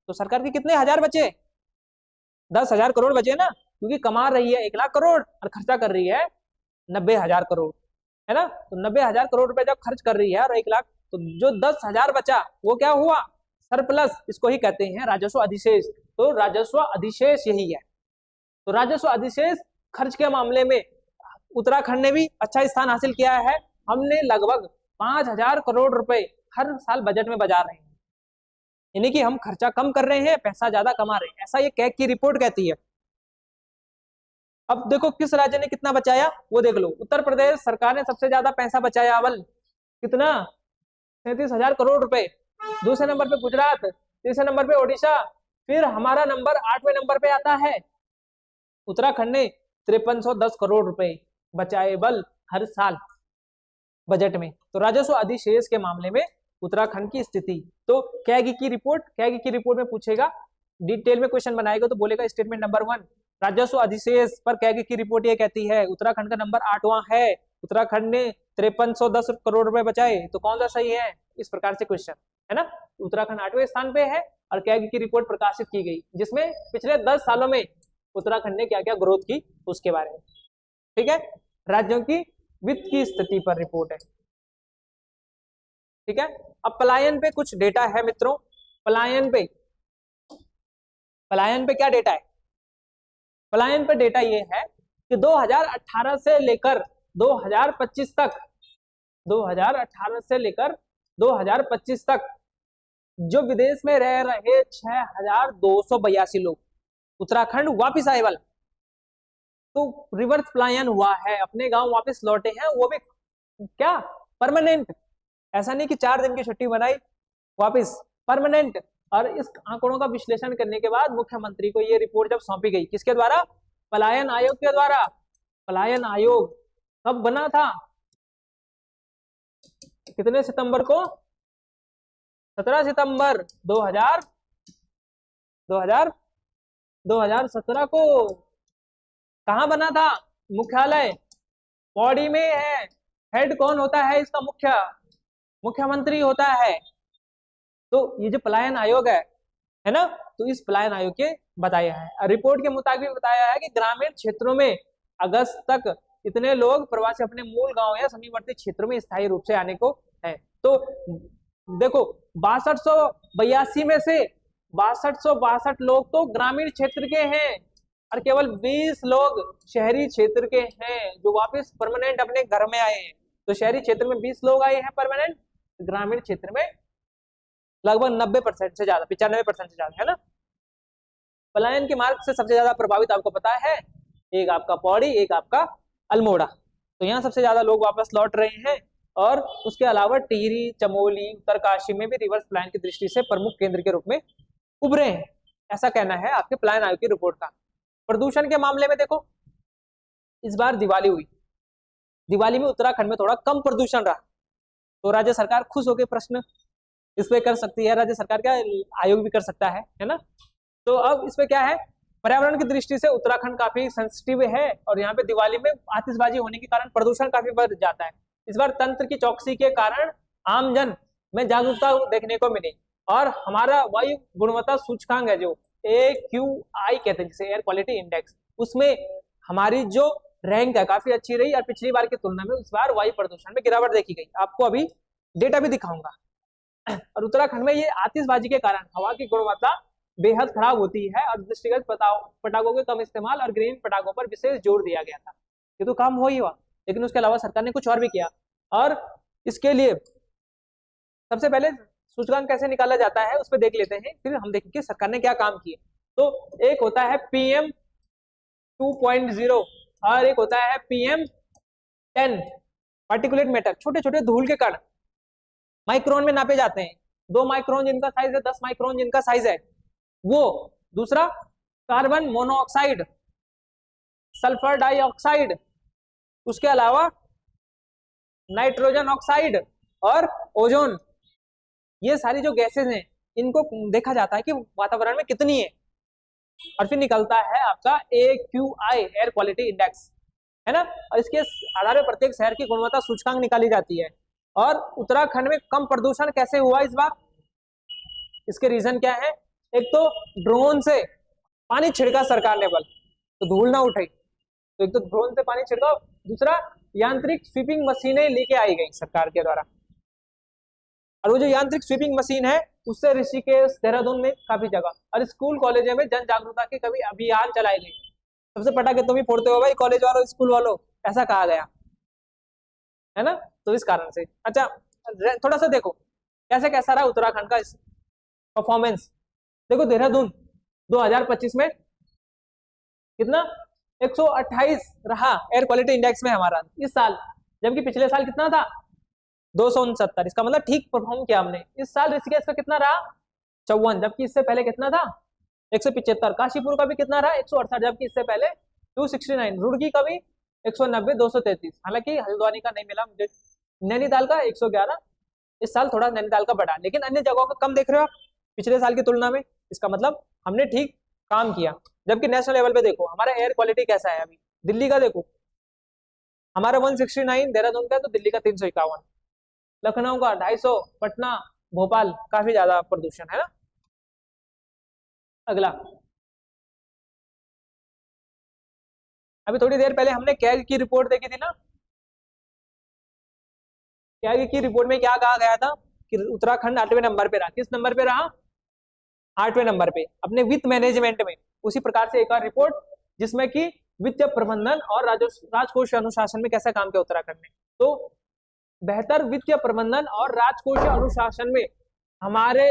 तो सरकार के कितने हजार बचे, 10,000 करोड़ बचे ना, क्योंकि कमा रही है 1 लाख करोड़ और खर्चा कर रही है 90,000 करोड़, है ना। तो 90,000 करोड़ रुपए जब खर्च कर रही है और 1 लाख, तो जो 10,000 बचा वो क्या हुआ, सरप्लस। इसको ही कहते हैं राजस्व अधिशेष। तो राजस्व अधिशेष यही है। तो राजस्व अधिशेष खर्च के मामले में उत्तराखंड ने भी अच्छा स्थान हासिल किया है। हमने लगभग 5,000 करोड़ रुपए हर साल बजट में बचा रहे हैं, यानी कि हम खर्चा कम कर रहे हैं, पैसा ज्यादा कमा रहे हैं, ऐसा ये कैग की रिपोर्ट कहती है। अब देखो किस राज्य ने कितना बचाया वो देख लो। उत्तर प्रदेश सरकार ने सबसे ज्यादा पैसा बचाया, अव्वल कितना, 37,000 करोड़ रुपए। दूसरे नंबर पे गुजरात, तीसरे नंबर पे ओडिशा, फिर हमारा नंबर 8वें नंबर पे आता है उत्तराखंड ने 5310 करोड़ रुपए बचाए बल हर साल बजट में। तो राजस्व अधिशेष के मामले में उत्तराखंड की स्थिति। तो कैग की रिपोर्ट में पूछेगा, डिटेल में क्वेश्चन बनाएगा तो बोलेगा स्टेटमेंट नंबर 1 राजस्व अधिशेष पर कैग की रिपोर्ट ये कहती है उत्तराखंड का नंबर 8वां है, उत्तराखंड ने 5310 करोड़ रुपए बचाए, तो कौन सा सही है, इस प्रकार से क्वेश्चन, है ना। उत्तराखंड 8वें स्थान पे है और कैग की रिपोर्ट प्रकाशित की गई, जिसमें पिछले 10 सालों में उत्तराखंड ने क्या क्या ग्रोथ की उसके बारे में। ठीक है, राज्यों की वित्त की स्थिति पर रिपोर्ट है। ठीक है, अब पलायन पे कुछ डेटा है मित्रों। पलायन पे क्या डेटा है, पलायन पे डेटा ये है कि 2018 से लेकर 2025 तक, 2018 से लेकर 2025 तक जो विदेश में रह रहे 6,282 लोग उत्तराखंड वापिस आए वाले, तो रिवर्स पलायन हुआ है, अपने गांव वापस लौटे हैं, वो भी क्या, परमानेंट। ऐसा नहीं कि 4 दिन की छुट्टी बनाई वापस, परमानेंट। और इस आंकड़ों का विश्लेषण करने के बाद मुख्यमंत्री को ये रिपोर्ट जब सौंपी गई, किसके द्वारा, पलायन आयोग के द्वारा। पलायन आयोग कब बना था, कितने सितंबर को, 17 सितंबर 2017 को। कहां बना था, मुख्यालय पौड़ी में है। हेड कौन होता है इसका, मुख्यमंत्री होता है। तो ये जो पलायन आयोग है ना, तो इस पलायन आयोग के बताया है, रिपोर्ट के मुताबिक बताया है कि ग्रामीण क्षेत्रों में अगस्त तक इतने लोग प्रवासी अपने मूल गांव या समीपवर्ती क्षेत्रों में स्थायी रूप से आने को है। तो देखो 6282 में से 6262 लोग तो ग्रामीण क्षेत्र के हैं और केवल 20 लोग शहरी क्षेत्र के हैं जो वापस परमानेंट अपने घर में आए हैं। तो शहरी क्षेत्र में 20 लोग आए हैं परमानेंट, ग्रामीण क्षेत्र में लगभग 90% से ज्यादा, 95% से ज्यादा, है ना। पलायन के मार्ग से सबसे ज्यादा प्रभावित आपको पता है, एक आपका पौड़ी, एक आपका अल्मोड़ा। तो यहाँ सबसे ज्यादा लोग वापस लौट रहे हैं। और उसके अलावा टिहरी, चमोली, उत्तरकाशी में भी रिवर्स पलायन की दृष्टि से प्रमुख केंद्र के रूप में उभरे हैं। ऐसा कहना है आपके पलायन आयोग की रिपोर्ट का। प्रदूषण के मामले में देखो, इस बार दिवाली हुई, दिवाली में उत्तराखंड में थोड़ा कम प्रदूषण रहा, तो राज्य सरकार खुश होकर प्रश्न इस पे कर सकती है, राज्य सरकार क्या आयोग भी कर सकता है ना। तो अब इस पे क्या है, पर्यावरण की दृष्टि से उत्तराखंड काफी सेंसिटिव है और यहाँ पे दिवाली में आतिशबाजी होने के कारण प्रदूषण काफी बढ़ जाता है। इस बार तंत्र की चौकसी के कारण आमजन में जागरूकता देखने को मिली और हमारा वायु गुणवत्ता सूचकांक है जो AQI कहते हैं जिसे एयर क्वालिटी इंडेक्स, उसमें हमारी जो रैंक है काफी अच्छी रही और पिछली बार की तुलना में इस बार वायु प्रदूषण में गिरावट देखी गई। आपको अभी डेटा भी दिखाऊंगा। और उत्तराखंड में ये आतिशबाजी के कारण हवा की गुणवत्ता बेहद खराब होती है और दृष्टिगत पटाखों के कम इस्तेमाल और ग्रीन पटाखों पर विशेष जोर दिया गया था। ये तो काम हो ही हुआ, लेकिन उसके अलावा सरकार ने कुछ और भी किया और इसके लिए सबसे पहले सूचकांक कैसे निकाला जाता है उस पर देख लेते हैं, फिर हम देखेंगे सरकार ने क्या काम किए। तो एक होता है PM 2.0 और एक होता है PM 10 पार्टिकुलेट मैटर, छोटे छोटे धूल के कण माइक्रोन में नापे जाते हैं। 2 माइक्रोन जिनका साइज है, 10 माइक्रोन जिनका साइज है वो। दूसरा कार्बन मोनोऑक्साइड, सल्फर डाइऑक्साइड, उसके अलावा नाइट्रोजन ऑक्साइड और ओजोन, ये सारी जो गैसेज हैं इनको देखा जाता है कि वातावरण में कितनी है और फिर निकलता है आपका AQI एयर क्वालिटी इंडेक्स, है ना। और इसके आधार पर प्रत्येक शहर की गुणवत्ता सूचकांक निकाली जाती है। और उत्तराखंड में कम प्रदूषण कैसे हुआ इस बार, इसके रीजन क्या है, एक तो ड्रोन से पानी छिड़का सरकार ने बल तो धूल ना उठे, तो एक तो ड्रोन से पानी छिड़काओ, दूसरा यांत्रिक स्वीपिंग मशीनें लेके आई गई सरकार के द्वारा। और वो जो यांत्रिक स्वीपिंग मशीन है उससे ऋषिकेश देहरादून में काफी जगह और स्कूल कॉलेजों में जन जागरूकता के कभी अभियान चलाए गए। सबसे पटाखे तुम ही फोड़ते हो भाई कॉलेज वालों स्कूल वालों, ऐसा कहा गया है ना, तो इस कारण से। अच्छा थोड़ा सा देखो कैसे कैसा रहा उत्तराखंड का परफॉर्मेंस। देखो देहरादून 2025 में कितना 128 रहा एयर क्वालिटी इंडेक्स में हमारा इस साल, जबकि पिछले साल कितना था 269, इसका मतलब ठीक परफॉर्म किया हमने। इस साल ऋषिकेश का कितना रहा 54, जबकि इससे पहले कितना था 175। काशीपुर का भी कितना रहा 168, जबकि इससे पहले 269। रुड़की का भी 190, 233। हालांकि हल्द्वानी का नहीं मिला मुझे। नैनीताल का 111, इस साल थोड़ा नैनीताल का बढ़ा, लेकिन अन्य जगहों का कम देख रहे हो आप पिछले साल की तुलना में। इसका मतलब हमने ठीक काम किया। जबकि नेशनल लेवल पे देखो हमारा एयर क्वालिटी कैसा है अभी, दिल्ली का देखो हमारा 169 देहरादून का, तो दिल्ली का 351, लखनऊ का 250, पटना भोपाल काफी ज्यादा प्रदूषण है ना। अगला, अभी थोड़ी देर पहले हमने कैग की रिपोर्ट देखी थी ना। कैग की रिपोर्ट में क्या कहा गया था कि उत्तराखंड 8वें नंबर पे रहा। किस नंबर पे रहा 8वें नंबर पे अपने वित्त मैनेजमेंट में। उसी प्रकार से एक और रिपोर्ट जिसमें कि वित्तीय प्रबंधन और राजकोष अनुशासन में कैसा काम किया उत्तराखंड ने। तो बेहतर वित्तीय प्रबंधन और राजकोष अनुशासन में हमारे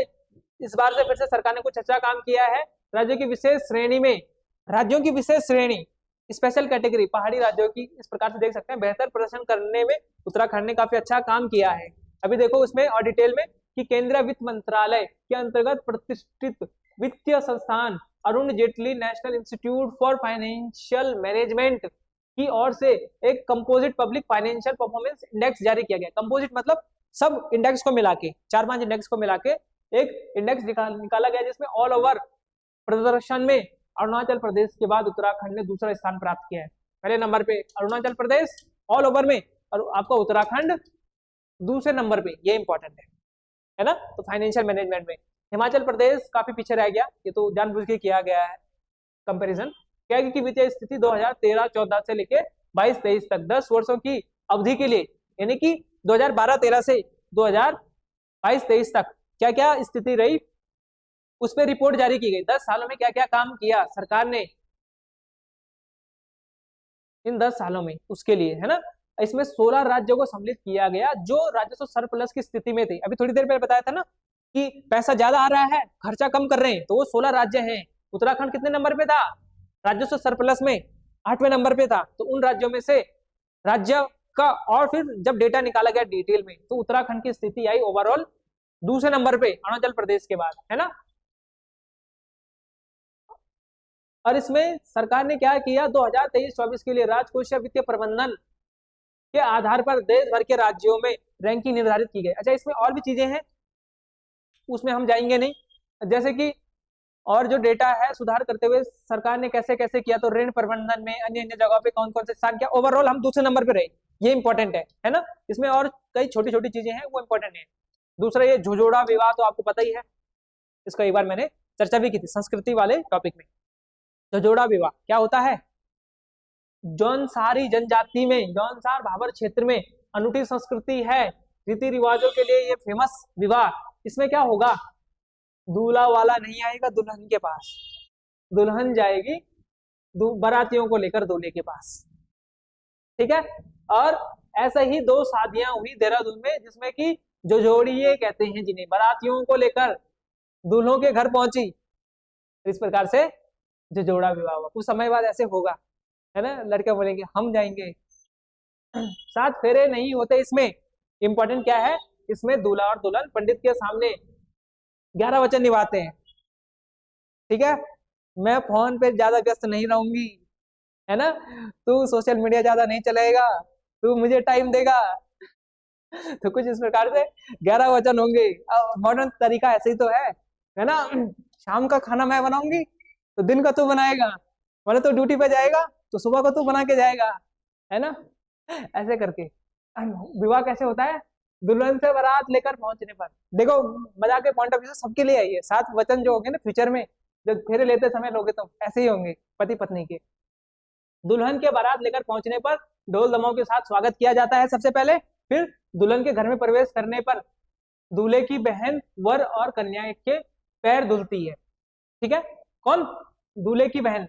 इस बार से फिर से सरकार ने कुछ अच्छा काम किया है। राज्यों की विशेष श्रेणी में, राज्यों की विशेष श्रेणी स्पेशल कैटेगरी पहाड़ी राज्यों की, इस प्रकार से देख सकते हैं बेहतर प्रदर्शन करने में उत्तराखंड ने काफी अच्छा काम किया है। अभी देखो उसमें और डिटेल में कि केंद्रीय वित्त मंत्रालय के अंतर्गत प्रतिष्ठित वित्तीय संस्थान Arun Jaitley national institute for financial management की ओर से एक composite public financial performance index जारी किया गया। कंपोजिट मतलब सब इंडेक्स को मिला के, 4-5 इंडेक्स को मिला के एक इंडेक्स निकाला गया जिसमें ऑल ओवर प्रदर्शन में अरुणाचल प्रदेश के बाद उत्तराखंड ने दूसरा स्थान प्राप्त किया है। पहले नंबर पे अरुणाचल प्रदेश ऑल ओवर में, और आपका उत्तराखंड दूसरे नंबर पे, ये इंपॉर्टेंट है ना। तो फाइनेंशियल मैनेजमेंट में हिमाचल प्रदेश काफी पीछे रह गया, ये तो जानबूझ के किया गया है कंपैरिजन। क्या की वित्तीय स्थिति 2013-14 से लेके 22-23 तक 10 वर्षों की अवधि के लिए, यानी कि 2012-13 से 2022-23 तक क्या क्या स्थिति रही उस पर रिपोर्ट जारी की गई। 10 सालों में क्या क्या काम किया सरकार ने इन 10 सालों में, उसके लिए है ना। इसमें 16 राज्यों को सम्मिलित किया गया जो राजस्व सरप्लस की स्थिति में थे। अभी थोड़ी देर पहले बताया था ना कि पैसा ज्यादा आ रहा है खर्चा कम कर रहे हैं, तो वो 16 राज्य हैं। उत्तराखंड कितने नंबर पे था राजस्व सरप्लस में, 8वें नंबर पे था। तो उन राज्यों में से राज्य का, और फिर जब डेटा निकाला गया डिटेल में, तो उत्तराखंड की स्थिति आई ओवरऑल दूसरे नंबर पे अरुणाचल प्रदेश के बाद, है ना। और इसमें सरकार ने क्या किया, 2023-24 के लिए राजकोषीय वित्तीय प्रबंधन के आधार पर देश भर के राज्यों में रैंकिंग निर्धारित की गई। अच्छा, इसमें और भी चीजें हैं, उसमें हम जाएंगे नहीं। जैसे कि और जो डेटा है सुधार करते हुए सरकार ने कैसे कैसे किया, तो ऋण प्रबंधन में अन्य अन्य जगहों पे कौन कौन से स्थान किया, ओवरऑल हम दूसरे नंबर पे रहे, ये इंपॉर्टेंट है ना। इसमें और कई छोटी छोटी चीजें हैं वो इंपॉर्टेंट है। दूसरा ये झुझोड़ा विवाह तो आपको पता ही है, इसका एक बार मैंने चर्चा भी की थी संस्कृति वाले टॉपिक में। झुझोड़ा विवाह क्या होता है, जौनसारी जनजाति में, जौनसार भाबर क्षेत्र में अनूठी संस्कृति है, रीति रिवाजों के लिए ये फेमस विवाह। इसमें क्या होगा, दूल्हा वाला नहीं आएगा दुल्हन के पास, दुल्हन जाएगी बारातियों को लेकर दूल्हे के पास, ठीक है। और ऐसा ही 2 शादियां हुई देहरादून में, जिसमें कि जो जोड़िए कहते हैं जिन्हें, बारातियों को लेकर दूल्हों के घर पहुंची। इस प्रकार से जो जोड़ा विवाह हुआ। कुछ समय बाद ऐसे होगा, है ना, लड़के बोलेंगे हम जाएंगे। 7 फेरे नहीं होते इसमें। इंपॉर्टेंट क्या है, इसमें दूल्हा और दुल्हन पंडित के सामने 11 वचन निभाते हैं, ठीक है। मैं फोन पे ज्यादा व्यस्त नहीं रहूंगी, है ना, तू सोशल मीडिया ज्यादा नहीं चलाएगा, तू मुझे टाइम देगा। तो कुछ इस प्रकार से 11 वचन होंगे। मॉडर्न तरीका ऐसे ही तो है ना। शाम का खाना मैं बनाऊंगी तो दिन का तू बनाएगा, मतलब तो ड्यूटी पे जाएगा तो सुबह को तू बना के जाएगा, है ना। ऐसे करके विवाह कैसे होता है, दुल्हन से बारात लेकर पहुंचने पर। देखो मजाक के पॉइंट ऑफ व्यू से सबके लिए आई है। 7 वचन जो होंगे ना फ्यूचर में, जब फेरे लेते समय लोगे तो ऐसे ही होंगे पति पत्नी के। दुल्हन के बारात लेकर पहुंचने पर ढोल दमाओं के साथ स्वागत किया जाता है सबसे पहले। फिर दुल्हन के घर में प्रवेश करने पर दूल्हे की बहन वर और कन्या के पैर धुलती है, ठीक है। कौन, दूल्हे की बहन,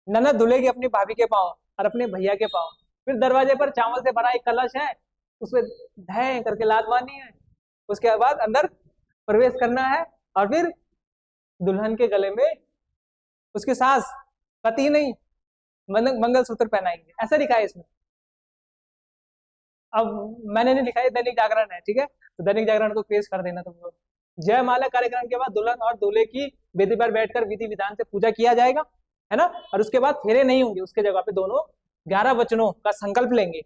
ननद दूल्हे की अपनी भाभी के पांव और अपने भैया के पांव। फिर दरवाजे पर चावल से भरा एक कलश है, उसमें धै करके लात मारनी है। उसके बाद अंदर प्रवेश करना है और फिर दुल्हन के गले में उसकी सास, पति नहीं, मंगलसूत्र पहनाएंगे। ऐसा लिखा है इसमें। अब मैंने नहीं लिखा है, दैनिक जागरण है, ठीक है। तो दैनिक जागरण को पेश कर देना तुम लोग। जयमाला कार्यक्रम के बाद दुल्हन और दूल्हे की वेदी पर बैठकर विधि विधान से पूजा किया जाएगा, है ना। और उसके बाद फेरे नहीं होंगे, उसके जगह पे दोनों 11 वचनों का संकल्प लेंगे।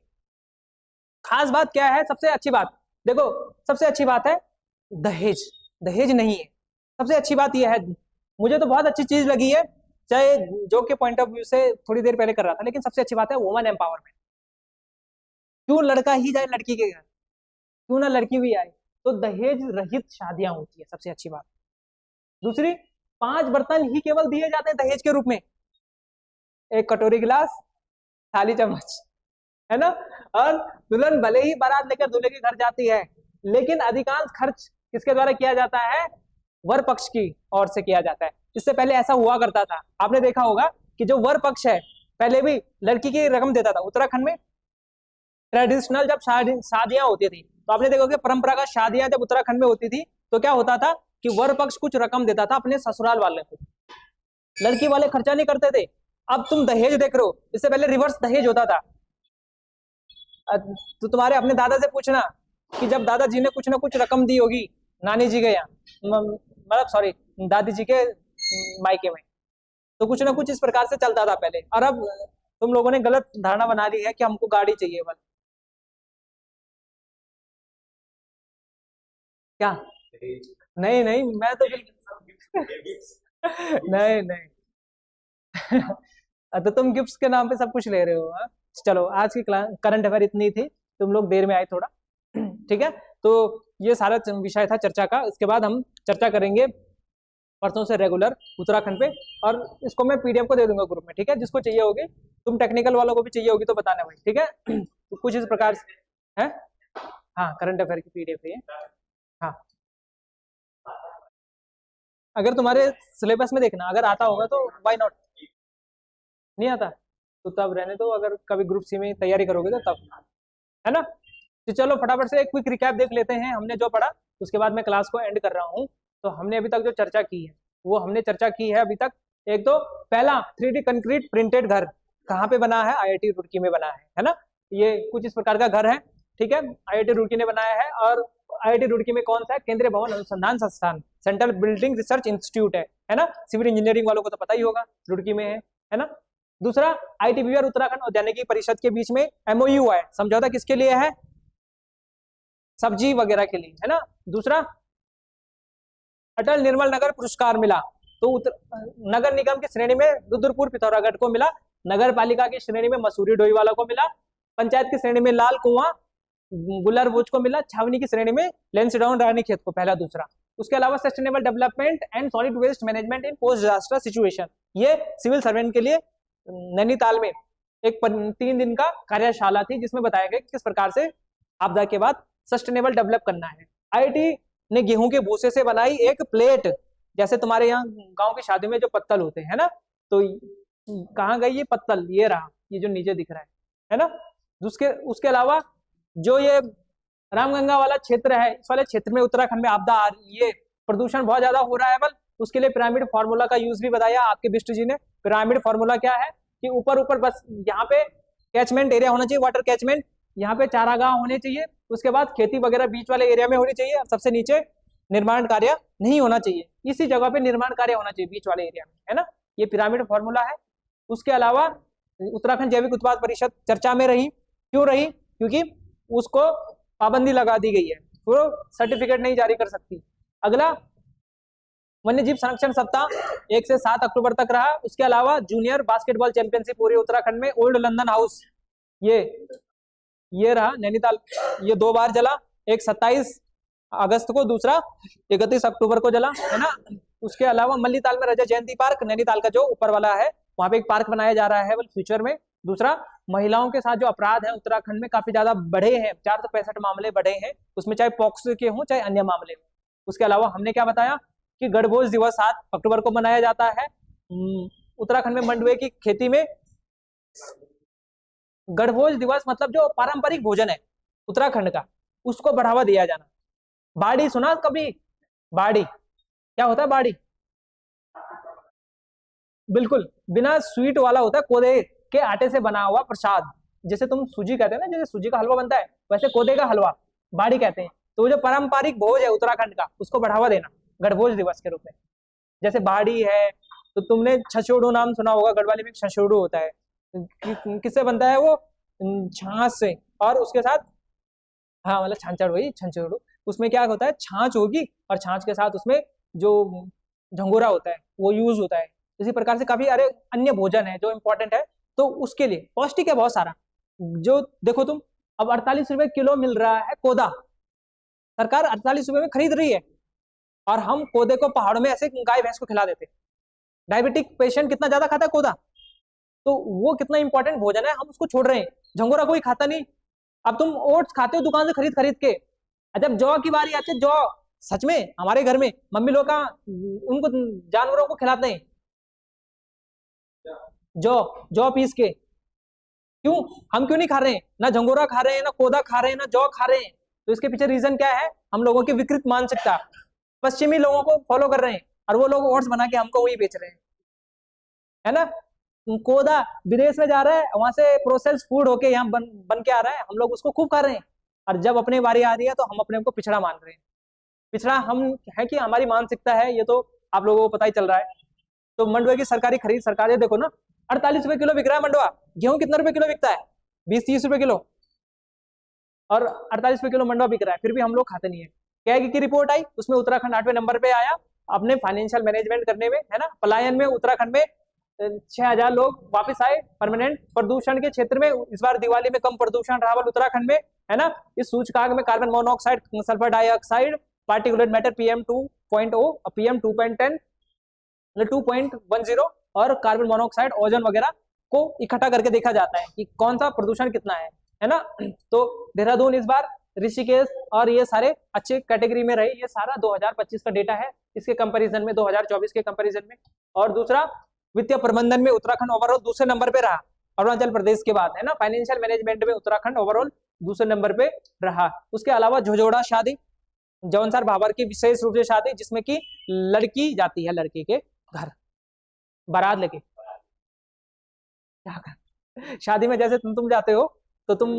खास बात क्या है, सबसे अच्छी बात देखो, सबसे अच्छी बात है दहेज। दहेज नहीं है, सबसे अच्छी बात यह है, मुझे तो बहुत अच्छी चीज लगी है, चाहे जो के पॉइंट ऑफ व्यू से थोड़ी देर पहले कर रहा था, लेकिन सबसे अच्छी बात है वुमन एम्पावरमेंट। क्यों लड़का ही जाए लड़की के घर, क्यों ना लड़की भी आए। तो दहेज रहित शादियां होती है, सबसे अच्छी बात। दूसरी, 5 बर्तन ही केवल दिए जाते हैं दहेज के रूप में, एक कटोरी गिलास, थाली चम्मच, है ना। और दुल्हन भले ही बारात लेकर दूल्हे के घर जाती है, लेकिन अधिकांश खर्च किसके द्वारा किया जाता है, वर पक्ष की ओर से किया जाता है। इससे पहले ऐसा हुआ करता था, आपने देखा होगा कि जो वर पक्ष है पहले भी लड़की की रकम देता था। उत्तराखंड में ट्रेडिशनल जब शादियां होती थी, तो आपने देखा कि परंपरागत शादियां जब उत्तराखंड में होती थी, तो क्या होता था कि वर पक्ष कुछ रकम देता था अपने ससुराल वाले को, लड़की वाले खर्चा नहीं करते थे। अब तुम दहेज देख रहे हो, इससे पहले रिवर्स दहेज होता था। तो तुम्हारे अपने दादा से पूछना कि जब दादाजी ने कुछ ना कुछ रकम दी होगी नानी जी के यहाँ, मतलब सॉरी दादी जी के मायके में, तो कुछ ना कुछ इस प्रकार से चलता था पहले। और अब तुम लोगों ने गलत धारणा बना ली है कि हमको गाड़ी चाहिए बस। क्या, नहीं नहीं, मैं तो नहीं नहीं। तो तुम गिफ्ट्स के नाम पे सब कुछ ले रहे हो, हाँ? चलो आज की करंट अफेयर इतनी थी, तुम लोग देर में आए थोड़ा, ठीक है। तो ये सारा विषय था चर्चा का। इसके बाद हम चर्चा करेंगे परसों से रेगुलर उत्तराखंड पे, और इसको मैं पीडीएफ को दे दूंगा ग्रुप में, ठीक है। जिसको चाहिए होगी, तुम टेक्निकल वालों को भी चाहिए होगी तो बताना भाई, ठीक है। तो कुछ इस प्रकार से है, हाँ करंट अफेयर की पीडीएफ है ये। हाँ, अगर तुम्हारे सिलेबस में देखना, अगर आता होगा तो वाई नॉट। नहीं आता तो तब रहने दो, अगर कभी ग्रुप सी में तैयारी करोगे तो तब, है ना। तो चलो फटाफट से एक क्विक रिकैप देख लेते हैं हमने जो पढ़ा, उसके बाद मैं क्लास को एंड कर रहा हूँ। तो हमने अभी तक जो चर्चा की है वो हमने चर्चा की है अभी तक। एक तो पहला 3D कंक्रीट प्रिंटेड घर कहाँ पे बना है, आईआईटी रुड़की में बना है ना। ये कुछ इस प्रकार का घर है, ठीक है, आईआईटी रुड़की ने बनाया है। और आईआईटी रुड़की में कौन सा है, केंद्रीय भवन अनुसंधान संस्थान, सेंट्रल बिल्डिंग रिसर्च इंस्टीट्यूट है ना। सिविल इंजीनियरिंग वालों को तो पता ही होगा, रुड़की में है। है ना। दूसरा, आईटीबीपी और उत्तराखंड औद्यानिकी परिषद के बीच में एमओयू है, समझौता किसके लिए है, सब्जी वगैरह के लिए, है ना। दूसरा, अटल निर्मल नगर पुरस्कार मिला, तो नगर निगम की श्रेणी में रुद्रपुर पिथौरागढ़ को मिला, नगर पालिका की श्रेणी में मसूरी डोईवाला को मिला, पंचायत की श्रेणी में लाल कुआं गुलरबुज को मिला, छावनी की श्रेणी में लैंसडाउन रानीखेत को, पहला दूसरा। उसके अलावा sustainable development and solid waste management in post disaster situation, ये सिविल सर्वेंट के लिए नैनीताल में एक 3 दिन का कार्यशाला थी, जिसमें बताया गया किस प्रकार से आपदा के बाद सस्टेनेबल डेवलप करना है। आईआईटी ने गेहूं के भूसे से बनाई एक प्लेट, जैसे तुम्हारे यहाँ गांव की शादी में जो पत्तल होते हैं ना, तो कहाँ गई ये पत्तल, ये रहा, ये जो नीचे दिख रहा है ना। उसके अलावा जो ये रामगंगा वाला क्षेत्र है, इस वाले क्षेत्र में उत्तराखंड में आपदा आ रही है, प्रदूषण बहुत ज्यादा हो रहा है। बल उसके लिए पिरामिड फार्मूला का यूज भी बताया आपके बिष्ट जी ने। पिरामिड फार्मूला क्या है कि ऊपर ऊपर बस यहाँ पे कैचमेंट एरिया होना चाहिए, वाटर कैचमेंट, यहाँ पे चारागाह होने चाहिए, उसके बाद खेती वगैरह बीच वाले एरिया में होनी चाहिए, और सबसे नीचे निर्माण कार्य नहीं होना चाहिए, इसी जगह पे निर्माण कार्य होना चाहिए बीच वाले एरिया में, है ना। ये पिरामिड फार्मूला है। उसके अलावा उत्तराखंड जैविक उत्पाद परिषद चर्चा में रही, क्यों रही, क्योंकि उसको पाबंदी लगा दी गई है, वो सर्टिफिकेट नहीं जारी कर सकती। अगला, वन्य जीव संरक्षण सप्ताह 1 से 7 अक्टूबर तक रहा। उसके अलावा जूनियर बास्केटबॉल चैंपियनशिप पूरे उत्तराखंड में, ओल्ड लंदन हाउस ये रहा नैनीताल, ये 2 बार जला, एक 27 अगस्त को, दूसरा 31 अक्टूबर को जला, है ना। उसके अलावा मल्लीताल में रजा जयंती पार्क, नैनीताल का जो ऊपर वाला है, वहां पे एक पार्क बनाया जा रहा है फ्यूचर में। दूसरा, महिलाओं के साथ जो अपराध है उत्तराखंड में काफी ज्यादा बढ़े हैं, 465 मामले बढ़े हैं, उसमें चाहे पॉक्सो के हों चाहे अन्य मामले हों। उसके अलावा हमने क्या बताया कि गणभोज दिवस 7 अक्टूबर को मनाया जाता है। उत्तराखंड में मंडुए की खेती में गणभोज दिवस मतलब जो पारंपरिक भोजन है उत्तराखंड का, उसको बढ़ावा दिया जाना। बाड़ी सुना कभी, बाड़ी क्या होता है, बाड़ी बिल्कुल बिना स्वीट वाला होता है, कोदे के आटे से बना हुआ प्रसाद, जैसे तुम सूजी कहते हैं ना, जैसे सूजी का हलवा बनता है, वैसे कोदे का हलवा बाड़ी कहते हैं। तो जो पारंपरिक भोज है उत्तराखंड का, उसको बढ़ावा देना गणभोज दिवस के रूप में। जैसे बाड़ी है, तो तुमने छछोड़ू नाम सुना होगा, गढ़वाली में छछोड़ू होता है, किससे बनता है वो, छाछ से, और उसके साथ, हाँ मतलब छाछड़, वही छछोड़ू, उसमें क्या होता है, छाछ होगी और छाछ के साथ उसमें जो झंगोरा होता है वो यूज होता है। इसी प्रकार से काफी अरे अन्य भोजन है जो इंपॉर्टेंट है, तो उसके लिए पौष्टिक है बहुत सारा। जो देखो तुम, अब 48 रुपए किलो मिल रहा है कोदा, सरकार 48 रुपए में खरीद रही है, और हम कोदे को पहाड़ों में ऐसे गाय भैंस को खिला देते। डायबिटिक पेशेंट कितना ज्यादा खाता है कोदा, तो वो कितना इंपॉर्टेंट भोजन है, हम उसको छोड़ रहे हैं। झंगोरा कोई खाता नहीं। अब तुम ओट्स खाते हो दुकान से खरीद खरीद के, जब जौ की बारी आती है, जौ सच में हमारे घर में मम्मी लोग का उनको जानवरों को खिलाते हैं, जौ जौ पीस के। क्यों, हम क्यों नहीं खा रहे हैं, ना झंगोरा खा रहे हैं, ना कोदा खा रहे हैं, ना जौ खा रहे हैं। तो इसके पीछे रीजन क्या है, हम लोगों की विकृत मानसिकता, पश्चिमी लोगों को फॉलो कर रहे हैं, और वो लोग ओट्स बना के हमको वही बेच रहे हैं, है ना। कोदा विदेश में जा रहा है, वहां से प्रोसेस्ड फूड होके यहाँ बन के आ रहा है, हम लोग उसको खूब खा रहे हैं, और जब अपनी बारी आ रही है तो हम अपने को पिछड़ा मान रहे हैं। पिछड़ा हम है कि हमारी मानसिकता है, ये तो आप लोगों को पता ही चल रहा है। तो मंडुआ की सरकारी खरीद, सरकार देखो ना, 48 रुपए किलो बिक रहा है मंडुआ। गेहूं कितना रुपए किलो बिकता है, 20-30 रुपए किलो, और 48 रुपए किलो मंडुआ बिक रहा है, फिर भी हम लोग खाते नहीं है। कैग की रिपोर्ट आई, उसमें उत्तराखंड 8वें नंबर पे आया अपने फाइनेंशियल मैनेजमेंट करने में, है ना। पलायन में उत्तराखंड में 6000 लोग वापस आए परमानेंट। प्रदूषण के क्षेत्र में इस बार दिवाली में कम प्रदूषण रहा उत्तराखंड में, है ना। इस सूचकांक में carbon monoxide, sulphur dioxide, particulate matter PM2.0, PM2.10, 2.10, और कार्बन मोनोऑक्साइड, ओजोन वगैरह को इकट्ठा करके देखा जाता है कि कौन सा प्रदूषण कितना है ना। तो देहरादून इस बार, ऋषिकेश और ये सारे अच्छे कैटेगरी में रहे। ये सारा 2025 का डेटा है, इसके कंपैरिजन में 2024 के कंपैरिजन में। और दूसरा, वित्तीय प्रबंधन में उत्तराखंड ओवरऑल दूसरे नंबर पे रहा, अरुणाचल प्रदेश के बाद, है ना। फाइनेंशियल मैनेजमेंट में उत्तराखंड ओवरऑल दूसरे नंबर पे रहा। उसके अलावा झोझोड़ा शादी, जौनसार भाबर की विशेष रूप से शादी, जिसमें कि लड़की जाती है लड़के के घर बारात लेके, क्या कर शादी में जैसे तुम जाते हो, तो तुम,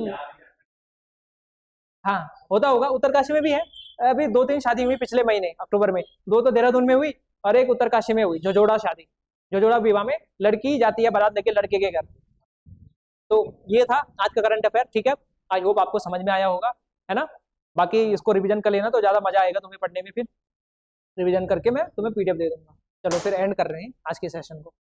हाँ होता होगा, उत्तरकाशी में भी है। अभी 2-3 शादी हुई पिछले महीने अक्टूबर में, 2 तो देहरादून में हुई और एक उत्तरकाशी में हुई, झोझोड़ा शादी। जो जोड़ा विवाह में लड़की जाती है बारात लेके लड़के के घर। तो ये था आज का करंट अफेयर। ठीक है, आई होप आपको समझ में आया होगा, है ना। बाकी इसको रिवीजन कर लेना तो ज्यादा मजा आएगा तुम्हें पढ़ने में। फिर रिवीजन करके मैं तुम्हें पीडीएफ दे दूंगा। चलो फिर एंड कर रहे हैं आज के सेशन को।